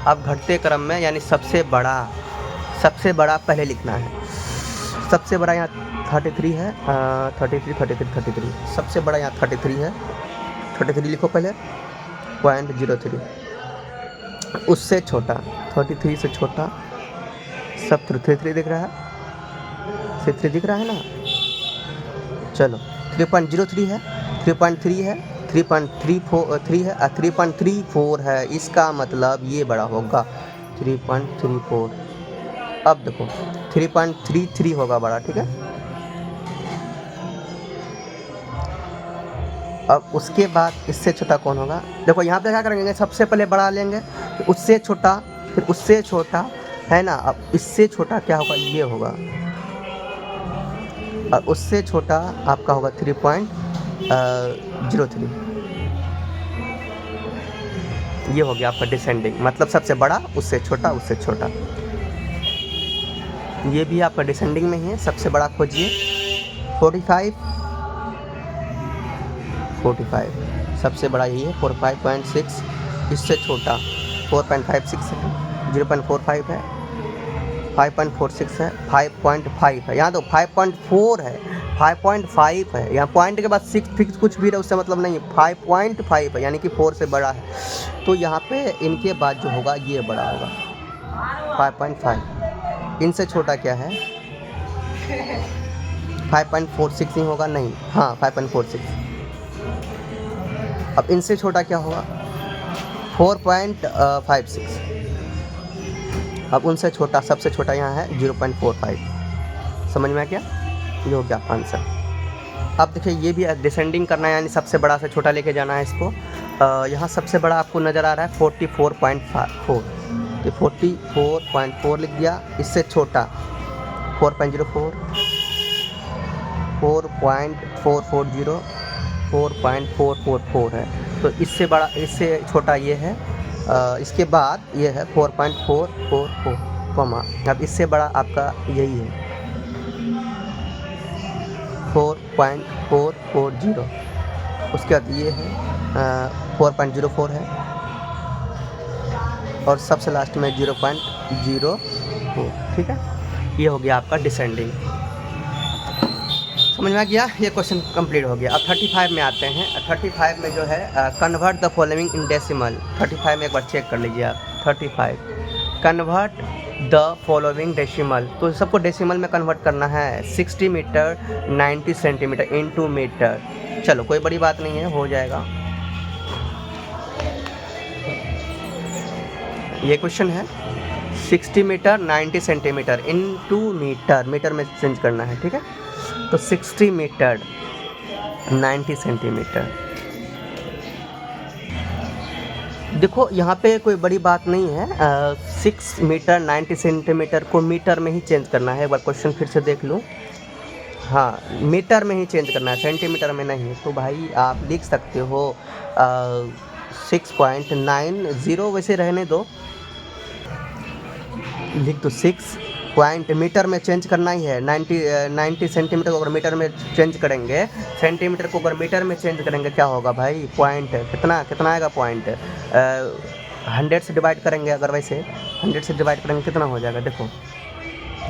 अब घटते क्रम में यानी सबसे बड़ा पहले लिखना है। सबसे बड़ा यहाँ 33 है, 33। सबसे बड़ा यहाँ 33 है, 33 लिखो पहले, 0.03। उससे छोटा 33 से छोटा, सब 33 दिख रहा है, 3 दिख रहा है ना। चलो 3.03 है, 3.3 है, 3.34 है, 3.34 है, इसका मतलब ये बड़ा होगा 3.34। अब देखो 3.33 होगा बड़ा, ठीक है। अब उसके बाद इससे छोटा कौन होगा? देखो यहाँ पे क्या करेंगे, सबसे पहले बड़ा लेंगे, फिर उससे छोटा, फिर उससे छोटा, है ना। अब इससे छोटा क्या होगा, ये होगा, और उससे छोटा आपका होगा 3.03। ये हो गया आपका डिसेंडिंग, मतलब सबसे बड़ा, उससे छोटा, उससे छोटा। ये भी आपका डिसेंडिंग में ही है। सबसे बड़ा खोजिए 45, सबसे बड़ा यही है 45.6। इससे छोटा 4.56 है, 0.45 है, 5.46 है, 5.5 है। यहाँ तो 5.4 है, 5.5 है। यहाँ पॉइंट के बाद 6 फिक्स कुछ भी रहे उससे मतलब नहीं है, 5.5 है, यानी कि 4 से बड़ा है। तो यहाँ पे इनके बाद जो होगा ये बड़ा होगा 5.5। इनसे छोटा क्या है, 5.46 ही होगा, नहीं, हाँ 5.46। अब इनसे छोटा क्या होगा, 4.56। अब उनसे छोटा, सबसे छोटा यहाँ है 0.45। समझ में आ गया? ये हो गया आंसर। अब देखिए ये भी डिसेंडिंग करना है, यानी सबसे बड़ा से छोटा लेके जाना है इसको। यहाँ सबसे बड़ा आपको नज़र आ रहा है 44.4, तो 44.4 लिख दिया। इससे छोटा 4.04, 4.440, 4.444 है। तो इससे बड़ा, इससे छोटा ये है। इसके बाद ये है 4.444, कॉमा। अब इससे बड़ा आपका यही है 4.440। उसके बाद ये है 4.04 है, और सबसे लास्ट में 0.04। ठीक है, ये हो गया आपका डिसेंडिंग। समझ में आ गया? ये क्वेश्चन कंप्लीट हो गया। अब 35 में आते हैं। 35 में जो है convert the following in decimal. 35 में एक बार चेक कर लीजिए आप। 35 कन्वर्ट द फॉलोइंग डेसिमल, तो सबको डेसिमल में कन्वर्ट करना है। 60 मीटर 90 सेंटीमीटर इंटू मीटर। चलो कोई बड़ी बात नहीं है, हो जाएगा। ये क्वेश्चन है 60 metre 90 centimetre into metre, metre में चेंज करना है। ठीक है, तो 60 मीटर 90 सेंटीमीटर। देखो यहाँ पे कोई बड़ी बात नहीं है। 6 मीटर 90 सेंटीमीटर को मीटर में ही चेंज करना है। एक बार क्वेश्चन फिर से देख लूँ। हाँ, मीटर में ही चेंज करना है, सेंटीमीटर में नहीं। तो भाई आप लिख सकते हो 6.90, वैसे रहने दो, लिख दो 6 पॉइंट। मीटर में चेंज करना ही है। 90 सेंटीमीटर को अगर मीटर में चेंज करेंगे, सेंटीमीटर को अगर मीटर में चेंज करेंगे, क्या होगा भाई, पॉइंट कितना आएगा पॉइंट। 100 से डिवाइड करेंगे, अगर वैसे 100 से डिवाइड करेंगे कितना हो जाएगा, देखो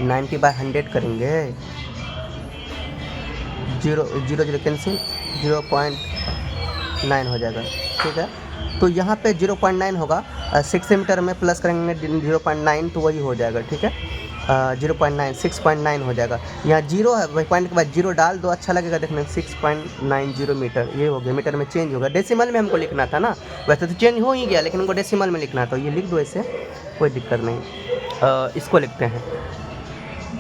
90/100 करेंगे, 0 कैंसिल, 0.9 हो जाएगा। ठीक है, तो यहाँ पे 0.9 होगा। 6 मीटर में प्लस करेंगे 0.9, तो वही हो जाएगा। ठीक है, 0.9 6.9 हो जाएगा। यहाँ 0 है, वही पॉइंट के बाद 0 डाल दो, अच्छा लगेगा देखने में। 6.90 मीटर, ये हो गया। मीटर में चेंज होगा, डेसिमल में हमको लिखना था ना, वैसे तो चेंज हो ही गया, लेकिन हमको डेसिमल में लिखना था। ये लिख दो, ऐसे कोई दिक्कत नहीं। इसको लिखते हैं,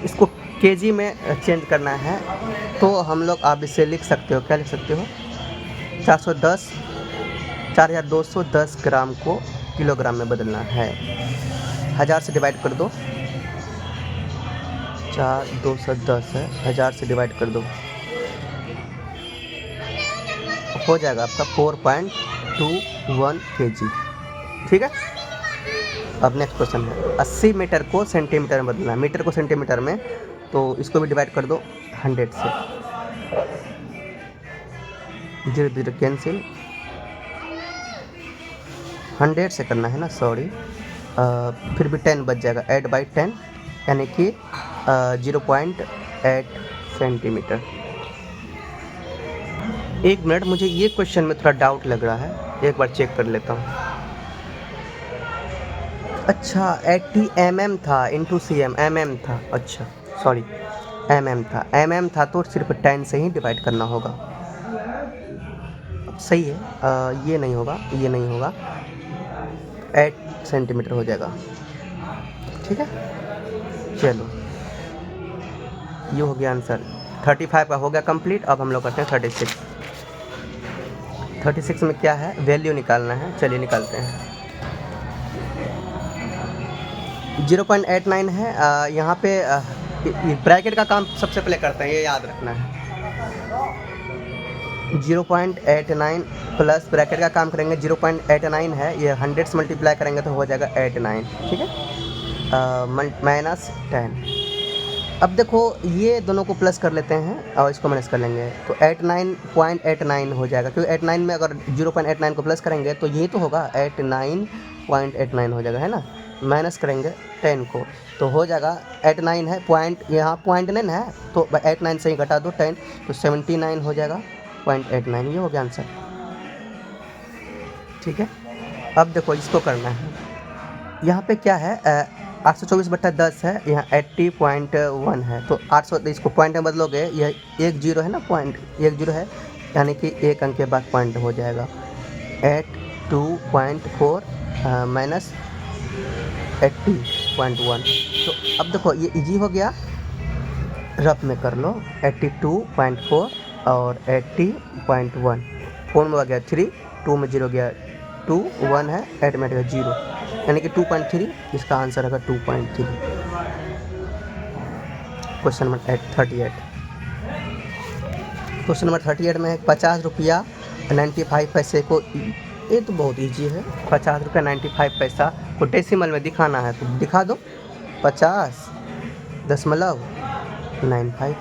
इसको केजी में चेंज करना है। तो हम लोग, आप इसे लिख सकते हो, क्या लिख सकते हो, 4210 ग्राम को किलोग्राम में बदलना है। 1000 से डिवाइड कर दो, 4210 है, 1000 से डिवाइड कर दो, हो जाएगा आपका 4.21 kg। ठीक है, अब नेक्स्ट क्वेश्चन है 80 मीटर को सेंटीमीटर में बदलना है। मीटर को सेंटीमीटर में, तो इसको भी डिवाइड कर दो 100 से, 0 कैंसिल, 100 से करना है ना, सॉरी। फिर भी 10 बच जाएगा, 8/10, यानी कि 0.8 सेंटीमीटर। एक मिनट, मुझे ये क्वेश्चन में थोड़ा डाउट लग रहा है, एक बार चेक कर लेता हूँ। अच्छा, 80 mm था इंटू cm, mm था, अच्छा सॉरी, mm था, तो सिर्फ 10 से ही डिवाइड करना होगा। सही है, ये नहीं होगा, 8 सेंटीमीटर हो जाएगा। ठीक है, चलो ये हो गया आंसर। 35 का हो गया कंप्लीट। अब हम लोग करते हैं 36। 36 में क्या है, वैल्यू निकालना है, चलिए निकालते हैं। 0.89 है। यहाँ पे ब्रैकेट का काम सबसे पहले करते हैं, ये याद रखना है। 0.89 प्लस ब्रैकेट का काम करेंगे, 0.89 है, ये 100 से मल्टीप्लाई करेंगे तो हो जाएगा 89, ठीक है, माइनस 10। अब देखो ये दोनों को प्लस कर लेते हैं और इसको माइनस कर लेंगे तो 89.89 हो जाएगा, क्योंकि 89 में अगर 0.89 को प्लस करेंगे तो ये तो होगा 89.89 हो जाएगा, है ना। माइनस करेंगे 10 को तो हो जाएगा 89 है, पॉइंट यहाँ पॉइंट 9 है तो 89 से ही घटा दो 10 तो 79 हो जाएगा 0.89, ये हो गया आंसर, ठीक है। अब देखो इसको करना है, यहाँ पे क्या है 824/10 है, यहाँ 80.1 है तो 800, इसको पॉइंट में बदलोगे, यह 1 0 है ना, पॉइंट 1 0 है, यानी कि एक अंक के बाद पॉइंट हो जाएगा 82.4 माइनस 80.1। तो अब देखो ये इजी हो गया, रफ में कर लो 82.4 और 80.1, 4 में हो गया 3, 2 में 0 गया 2, 1 है, 8 में 0, यानी कि 2.3, इसका आंसर होगा 2.3। Question number 38। क्वेश्चन नंबर 38 में 50 रुपया 95 पैसे को, ये तो बहुत इजी है, 50 रुपया 95 पैसा को डेसिमल में दिखाना है तो दिखा दो, 50.95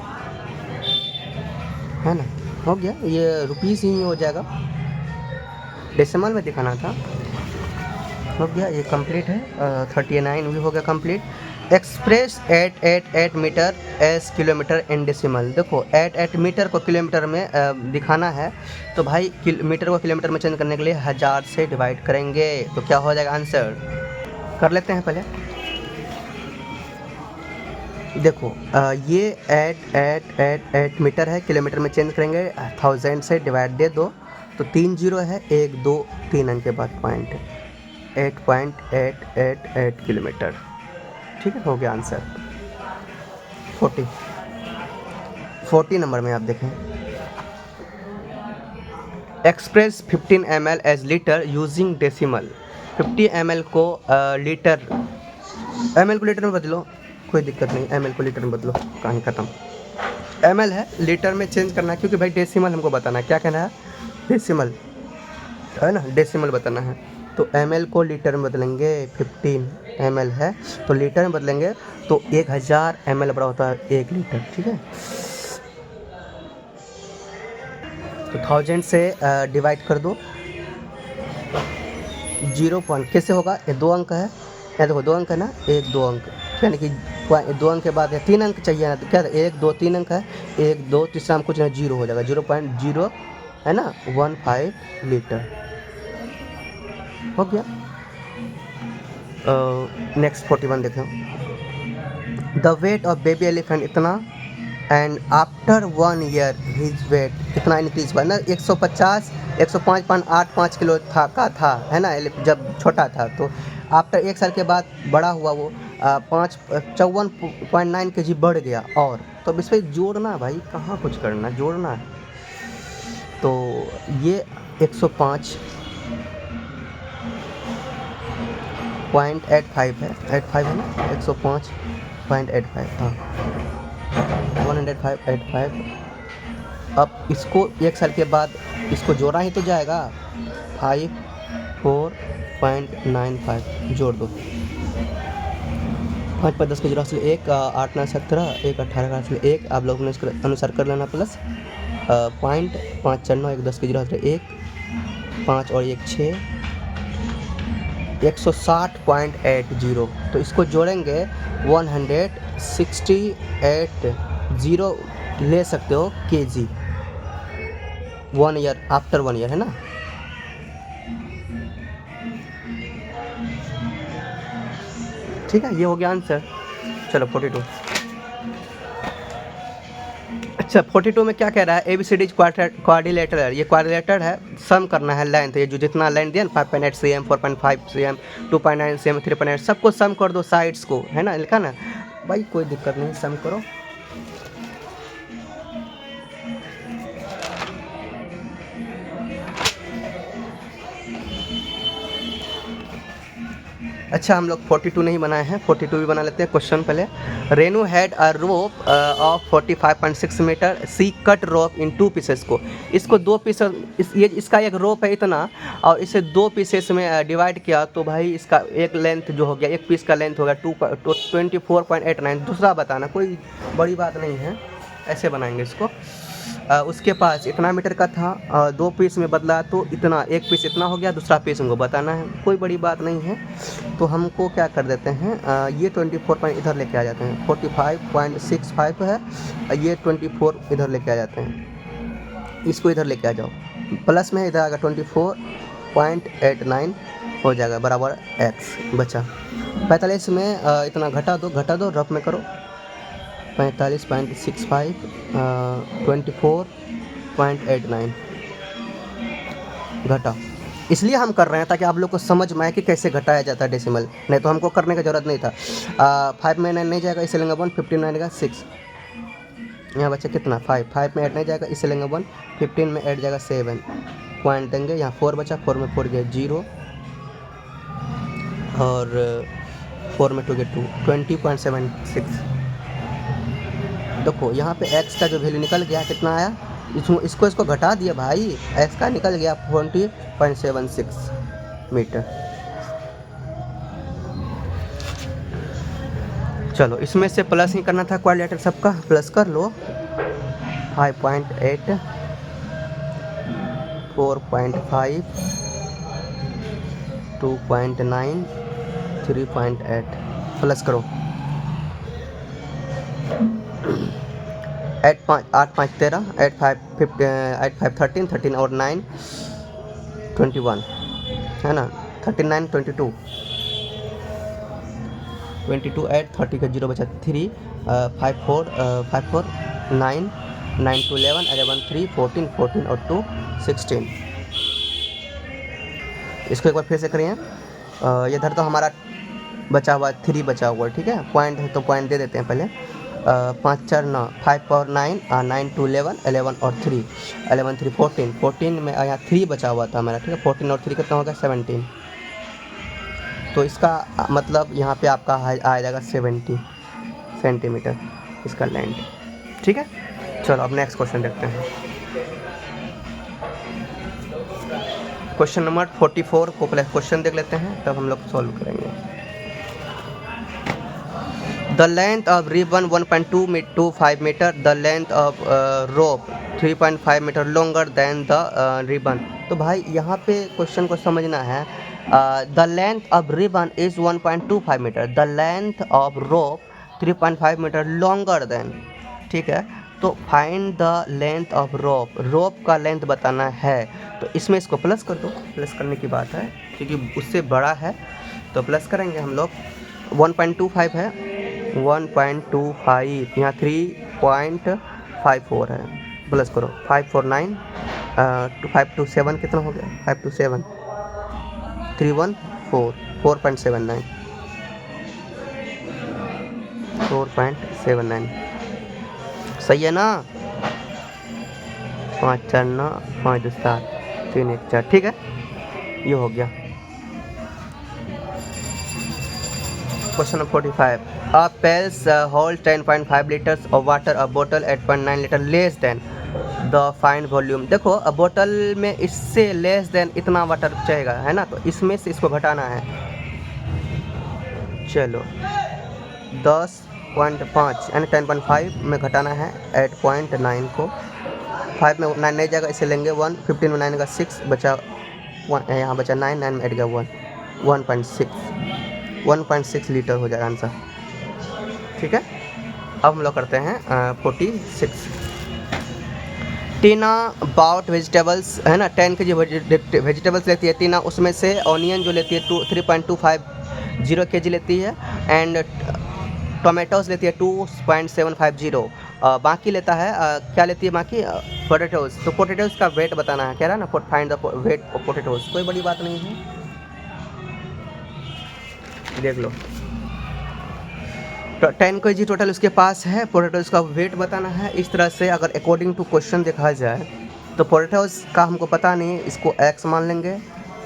है ना, हो गया, ये रुपीस ही हो जाएगा, डेसिमल में दिखाना था, हो गया, ये कंप्लीट है। 39 भी हो गया complete. Express 888 metre as kilometre in decimal. देखो 88 मीटर को किलोमीटर में दिखाना है तो भाई मीटर को किलोमीटर में चेंज करने के लिए 1000 से डिवाइड करेंगे तो क्या हो जाएगा आंसर, कर लेते हैं पहले। देखो ये 888 मीटर है, किलोमीटर में चेंज करेंगे 1000 से डिवाइड दे दो तो 3 0 है, 1 2 3 अंक के बाद पॉइंट, 8.888 किलोमीटर, ठीक है, हो गया आंसर। 40 नंबर में आप देखें, express 15 ml as litre using decimal. 50 ml को लीटर, ml को लीटर में बदलो, कोई दिक्कत नहीं, ml को लीटर में बदलो, कहानी ख़त्म। ml है, लीटर में चेंज करना है क्योंकि भाई डेसिमल हमको बताना है, क्या कहना है, डेसिमल है ना, डेसिमल बताना है तो ml को लीटर में बदलेंगे, 15 ml है तो लीटर में बदलेंगे तो 1000 ml बड़ा होता है 1 लीटर, ठीक है। तो 1000 से डिवाइड कर दो, 0 पॉइंट कैसे होगा, ये 2 अंक है, या देखो 2 अंक है ना, 1 2 अंक, यानी कि 2 अंक के बाद 3 अंक चाहिए ना, तो क्या 1 2 3 अंक है, 1 2 तीसरा में कुछ नहीं, 0 हो जाएगा, 0.0 है ना, 15 लीटर हो गया। नेक्स्ट 41 देखें, the weight of baby elephant इतना and after 1 year his weight इतना इंक्रीज हुआ ना, 105.85 किलो था है ना, जब छोटा था, तो आफ्टर 1 साल के बाद बड़ा हुआ वो 54.9 kg बढ़ गया, और तो अब इस पर जोड़ना भाई, कहाँ कुछ करना, जोड़ना है तो ये 105.85 है, 85 है ना, 105.85, हाँ 105.85। अब इसको 1 साल के बाद इसको जोड़ा ही तो जाएगा, 54.95 जोड़ दो, 5 पर 10 के 0 से 1, 8 9 17, 1 18 का 1, आप लोगों ने इसके अनुसार कर लेना, प्लस 5.549, 1 10 के 0 से 1, 5 और 1 6, 160.80, तो इसको जोड़ेंगे 168.0 ले सकते हो kg 1 ईयर, आफ्टर 1 ईयर है ना। ठीक है, ये हो गया आंसर। चलो 42। अच्छा 42 में क्या कह रहा है, ABCD क्वाड्रिलेटरल है, ये क्वाड्रिलेटरल है, सम करना है लेंथ, ये जो जितना लेंथ दिया ना 5.8 cm, 4.5 cm, 2.9 cm, 3.8, सबको सम कर दो साइड्स को, है ना, लिखा ना भाई, कोई दिक्कत नहीं, सम करो। अच्छा हम लोग 42 नहीं बनाए हैं, 42 भी बना लेते हैं। क्वेश्चन पहले, Renu had a rope of 45.6 metre, she cut rope in 2 pieces को, इसको 2 पीस, ये इसका एक रोप है इतना और इसे 2 पीसेस में डिवाइड किया तो भाई इसका एक लेंथ जो हो गया, एक पीस का लेंथ हो गया 24.89। दूसरा बताना, कोई बड़ी बात नहीं है, ऐसे बनाएंगे इसको। उसके पास इतना मीटर का था, 2 पीस में बदला तो इतना, एक पीस इतना हो गया, दूसरा पीस हमको बताना है, कोई बड़ी बात नहीं है। तो हमको क्या कर देते हैं, ये 24 पॉइंट इधर लेके आ जाते हैं, 45.65 है, ये 24 इधर लेके आ जाते हैं, इसको इधर लेके आ जाओ, प्लस में इधर आएगा 24.89 हो जाएगा बराबर x बचा। 45 में इतना घटा दो, रफ में करो, 45.65 24.89 घटा। इसलिए हम कर रहे हैं ताकि आप लोग को समझ में आए कि कैसे घटाया जाता है डेसिमल, नहीं तो हमको करने की ज़रूरत नहीं था। 5 में 9 नहीं जाएगा, इसे लेंगे 1, 15 में आएगा 6, यहाँ बच्चा कितना 5 में 8 नहीं जाएगा, इसे लेंगे 1, 15 में 8 जाएगा 7, पॉइंट देंगे, यहाँ 4 बचा, 4 में 4 गया 0 और 4 में 2 गया 2, 20.76। देखो यहाँ पे x का जो वैल्यू निकल गया कितना आया, इसको घटा दिया भाई, x का निकल गया 20.76 मीटर। चलो इसमें से प्लस ही करना था, क्वाड्रिलेटरल सबका प्लस कर लो, 5.8 4.5 2.9 3.8 प्लस करो, 8 5 13, 8 5 13, 13 और 9 21 है ना, 39 22 8 30 का 0 बचा 3, 5 4 9 9 2 11 11 3 14 14 और 2 16। इसको एक बार फिर से करिए, ये इधर तो हमारा बचा हुआ 3 बचा हुआ है, ठीक है, पॉइंट है तो पॉइंट दे देते हैं पहले, 5 4 9 5 और 9 9 2 11 11 और 3 11 3 14 14 में यहाँ 3 बचा हुआ था हमारा, ठीक है, 14 और 3 कितना होगा 17, तो इसका मतलब यहाँ पे आपका आ जाएगा 70 सेंटीमीटर इसका लेंथ, ठीक है। चलो अब नेक्स्ट क्वेश्चन देखते हैं। क्वेश्चन नंबर 44 को पहले क्वेश्चन देख लेते हैं, तब हम लोग सॉल्व करेंगे। The length of ribbon 1.25 meter, the length of rope 3.5 meter longer than the ribbon। तो भाई यहाँ पे क्वेश्चन को समझना है, the length of ribbon is 1.25 meter, the length of rope 3.5 meter longer than, ठीक है, तो find the length of rope, rope का लेंथ बताना है, तो इसमें इसको प्लस कर दो, प्लस करने की बात है क्योंकि उससे बड़ा है तो प्लस करेंगे हम लोग। 1.25 है, 1.25 यहाँ 3.54 है, प्लस करो, 5 4 9 5 2 7 कितना हो गया, 5 2 7 3 1 4 4.79 4.79 सही है ना, 5 4 9 5 2 7 3 1 4, ठीक है, ये हो गया। Question number 45. A pails holds 10.5 liters of water, a bottle 8.9 liter less than the find volume। देखो a बोतल में इससे लेस देन इतना वाटर चाहिएगा, है ना, तो इसमें से इसको घटाना है। चलो 10.5 यानी 10.5 में घटाना है 8.9 को, 5 में 9 नहीं जाएगा, इसे लेंगे 1, 15 में 9 का 6 बचा, यहाँ बचा 9 9 में 8 का 1, 1.6 लीटर हो जाएगा आंसर, ठीक है। अब हम लोग करते हैं 46। टीना बाउट वेजिटेबल्स, है ना, 10 kg वेजिटेबल्स लेती है टीना, उसमें से ऑनियन जो लेती है 3.250 kg लेती है, एंड टोमेटोज लेती है 2.750, बाकी लेता है क्या लेती है बाकी, पोटैटोज। तो पोटैटोज का वेट बताना है, कह रहा है ना, find the weight of potatoes, कोई बड़ी बात नहीं है, देख लो। 10 kg टोटल उसके पास है, पोटैटोज का वेट बताना है। इस तरह से अगर अकॉर्डिंग टू क्वेश्चन देखा जाए तो पोटैटोज का हमको पता नहीं है, इसको x मान लेंगे,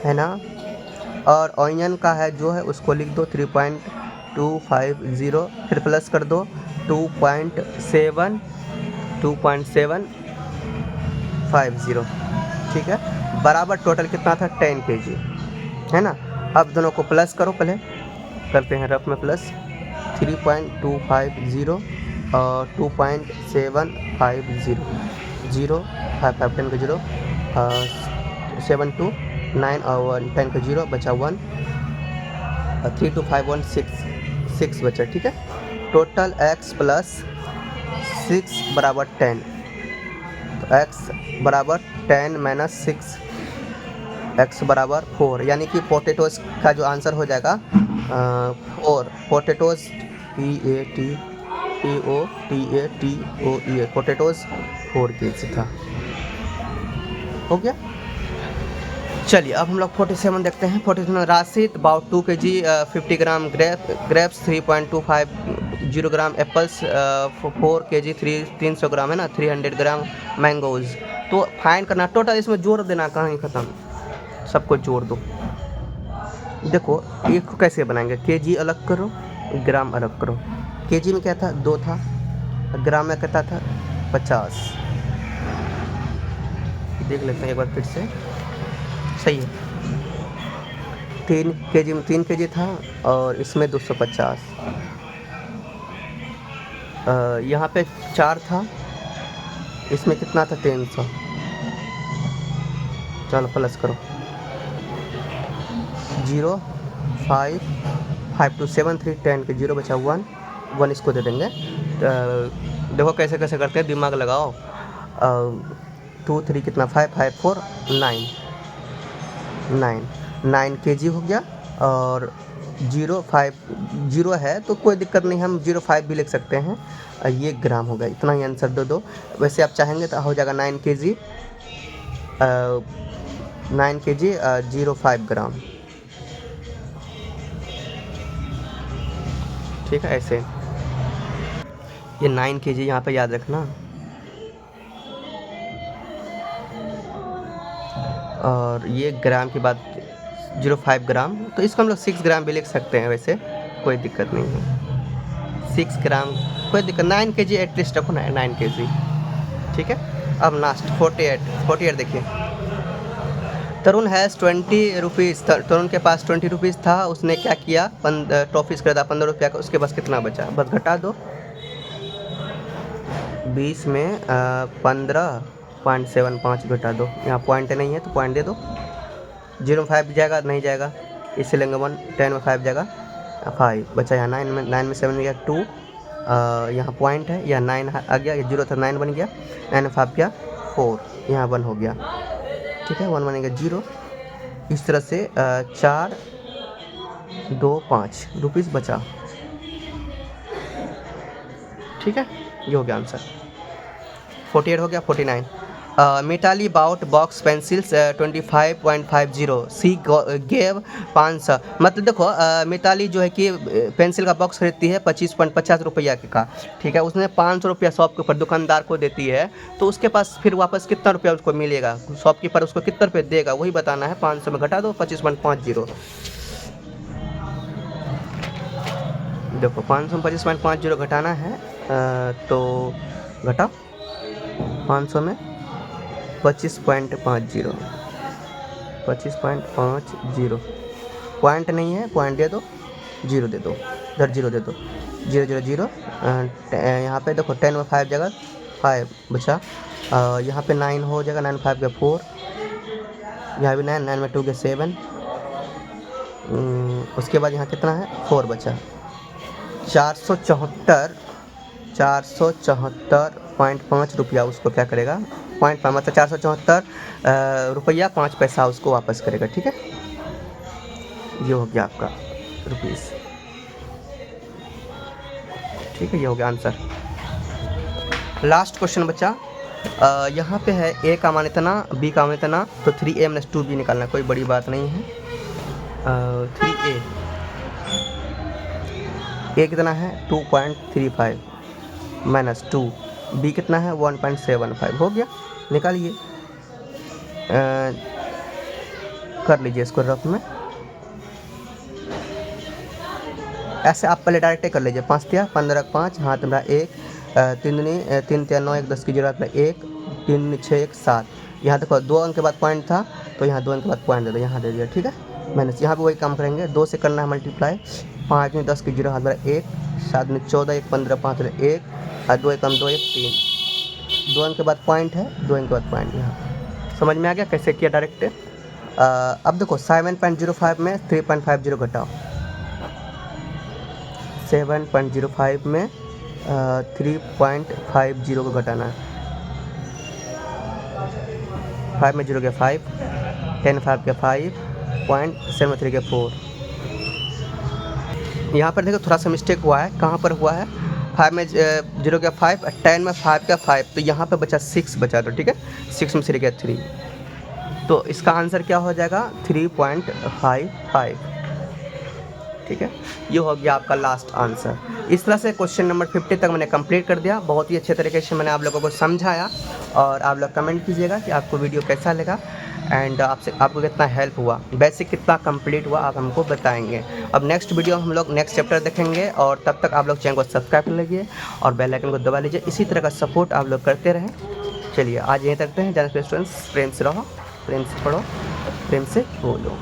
है ना, और ओनियन का है जो है उसको लिख दो 3.250, फिर प्लस कर दो 2.750, ठीक है। बराबर टोटल कितना था 10 kg, है ना। अब दोनों को प्लस करो, पहले करते हैं रफ में प्लस 3.250 और 2.750, 0 5 5 10 का 0, 7 2 9 और 10 का 0 बचा 1, 3 2 5 1 6 बचा, ठीक है। टोटल x प्लस 6 बराबर 10, तो x बराबर 10 माइनस 6, x बराबर 4, यानी कि पोटैटोज का जो आंसर हो जाएगा 4। पोटैटोज POTATOE पोटैटोज 4 kg था। हो गया। चलिए अब हम लोग 47 देखते हैं। 47 Rashid about 2 kg 50 gram grapes 3.250 gram apples 4 kg 300 ग्राम, है ना, 300 ग्राम मैंगोज। तो फाइंड करना टोटल, इसमें जोड़ देना, कहानी ख़त्म, सबको जोड़ दो। देखो एक को कैसे बनाएंगे, kg अलग करो, ग्राम अलग करो। kg में क्या था 2 था, ग्राम में कहता था 50। देख लेते हैं एक बार फिर से, सही है। 3 kg में 3 kg था और इसमें 250, यहाँ पे 4 था, इसमें कितना था 300। चलो प्लस करो 0 5 5 2 7 3 10 के 0 बचा 1 इसको दे देंगे। देखो कैसे कैसे करते हैं, दिमाग लगाओ। 2 3 कितना 5 5 4 9 kg हो गया। और 0 है तो कोई दिक्कत नहीं, हम 0.5 भी लिख सकते हैं। ये ग्राम हो गया, इतना ही आंसर दे दो। वैसे आप चाहेंगे तो हो जाएगा 9 kg 0.5 ग्राम, ठीक है। ऐसे ये 9 kg यहाँ पे याद रखना। और ये ग्राम की बात 0.5 ग्राम, तो इसको हम लोग 6 ग्राम भी लिख सकते हैं, वैसे कोई दिक्कत नहीं है। 6 ग्राम कोई दिक्कत, 9 kg एटलीस्ट रखो ना, 9 kg, ठीक है। अब लास्ट 48 देखिए। तरुण हैज़ 20 रुपीज़, तरुण के पास 20 रुपीज़ था, उसने क्या किया, टॉफीज़ खरीदा 15 रुपया का, उसके पास कितना बचा, बस घटा दो। 20 में 15.75 घटा दो, यहाँ पॉइंट नहीं है तो पॉइंट दे दो। 0.5 जाएगा, नहीं जाएगा, इससे लेंगे 1, 10 में 5 जाएगा 5 बचा, यहाँ 9 में 7 गया 2, यहाँ पॉइंट है, यहाँ 9 आ गया, ये 0 था 9 बन गया, 9 में 5 गया 4, यहाँ 1 हो गया, ठीक है। 1 बनेगा 0। इस तरह से 4 2 5 रुपीज़ बचा, ठीक है। ये हो गया आंसर। 48 हो गया। 49 Mitali bought box pencils 25.50, she gave 500। मतलब देखो मिताली जो है कि पेंसिल का बॉक्स खरीदती है 25.50 रुपया का, ठीक है। उसने 500 रुपया शॉपकीपर दुकानदार को देती है, तो उसके पास फिर वापस कितना रुपया उसको मिलेगा, शॉपकीपर उसको कितना रुपये देगा, वही बताना है। 500 में घटा दो 25.50, देखो 500 में 25.50 घटाना है, तो घटाओ 500 में 25.50, 25.50, पॉइंट नहीं है, पॉइंट दे दो, 0 दे दो, इधर 0 दे दो, 0 0 0। यहाँ पे देखो 10 में 5 जगह 5 बचा, यहाँ पे 9 हो जाएगा, 9 5 के 4, यहाँ भी 9 9 में 2 के 7, उसके बाद यहाँ कितना है 4 बचा। 474.5 रुपया उसको क्या करेगा, पॉइंट मतलब 474 रुपया 5 पैसा उसको वापस करेगा, ठीक है। ये हो गया आपका रुपीज़, ठीक है। ये हो गया आंसर। लास्ट क्वेश्चन बचा, यहाँ पे है ए का मान इतना, बी का मान इतना, तो 3a - 2b निकालना, कोई बड़ी बात नहीं है। 3a कितना है 2.35 माइनस 2, बी कितना है 1.75, हो गया, निकालिए। कर लीजिए इसको रफ में, ऐसे आप पहले डायरेक्ट कर लीजिए। 5 तिया 15 5 हाथ में 1 3 दूनी 3 तिया 9 1 10 की जरूरत है 1 3 6 1 7। यहाँ देखो 2 अंक के बाद पॉइंट था तो यहाँ 2 अंक के बाद पॉइंट दे दो, यहाँ दे दिया, ठीक है। मैंने यहाँ पे वही काम करेंगे, 2 से करना है मल्टीप्लाई। 5 में 10 की जीरो हाथ में 1 7 में 14 1 15 5 1 और 2 1 2 1 3। 2 अंक के बाद पॉइंट है, 2 अंक के बाद पॉइंट। यहाँ समझ में आ गया कैसे किया डायरेक्ट। अब देखो 7.05 में 3.50 घटाओ। 7.05 में 3.50 को घटाना है। 5 में 0 के 5 10 5 के 5 0.73 के 4। यहाँ पर देखो थोड़ा सा मिस्टेक हुआ है, कहाँ पर हुआ है। 5 में 0 के 5 10 में 5 का 5 तो यहाँ पे बचा 6 बचा, तो ठीक है 6 में 3 के 3 तो इसका आंसर क्या हो जाएगा 3.55, ठीक है। ये हो गया आपका लास्ट आंसर। इस तरह से क्वेश्चन नंबर 50 तक मैंने कंप्लीट कर दिया। बहुत ही अच्छे तरीके से मैंने आप लोगों को समझाया और आप लोग कमेंट कीजिएगा कि आपको वीडियो कैसा लगा एंड आपको कितना हेल्प हुआ, बेसिक कितना कंप्लीट हुआ आप हमको बताएंगे। अब नेक्स्ट वीडियो हम लोग नेक्स्ट चैप्टर देखेंगे और तब तक आप लोग चैनल को सब्सक्राइब कर लीजिए और बेल आइकन को दबा लीजिए। इसी तरह का सपोर्ट आप लोग करते रहें। चलिए आज यहीं तक हैं। जाने स्टूडेंट्स प्रेम से रहो, प्रेम से पढ़ो, प्रेम से बोलो।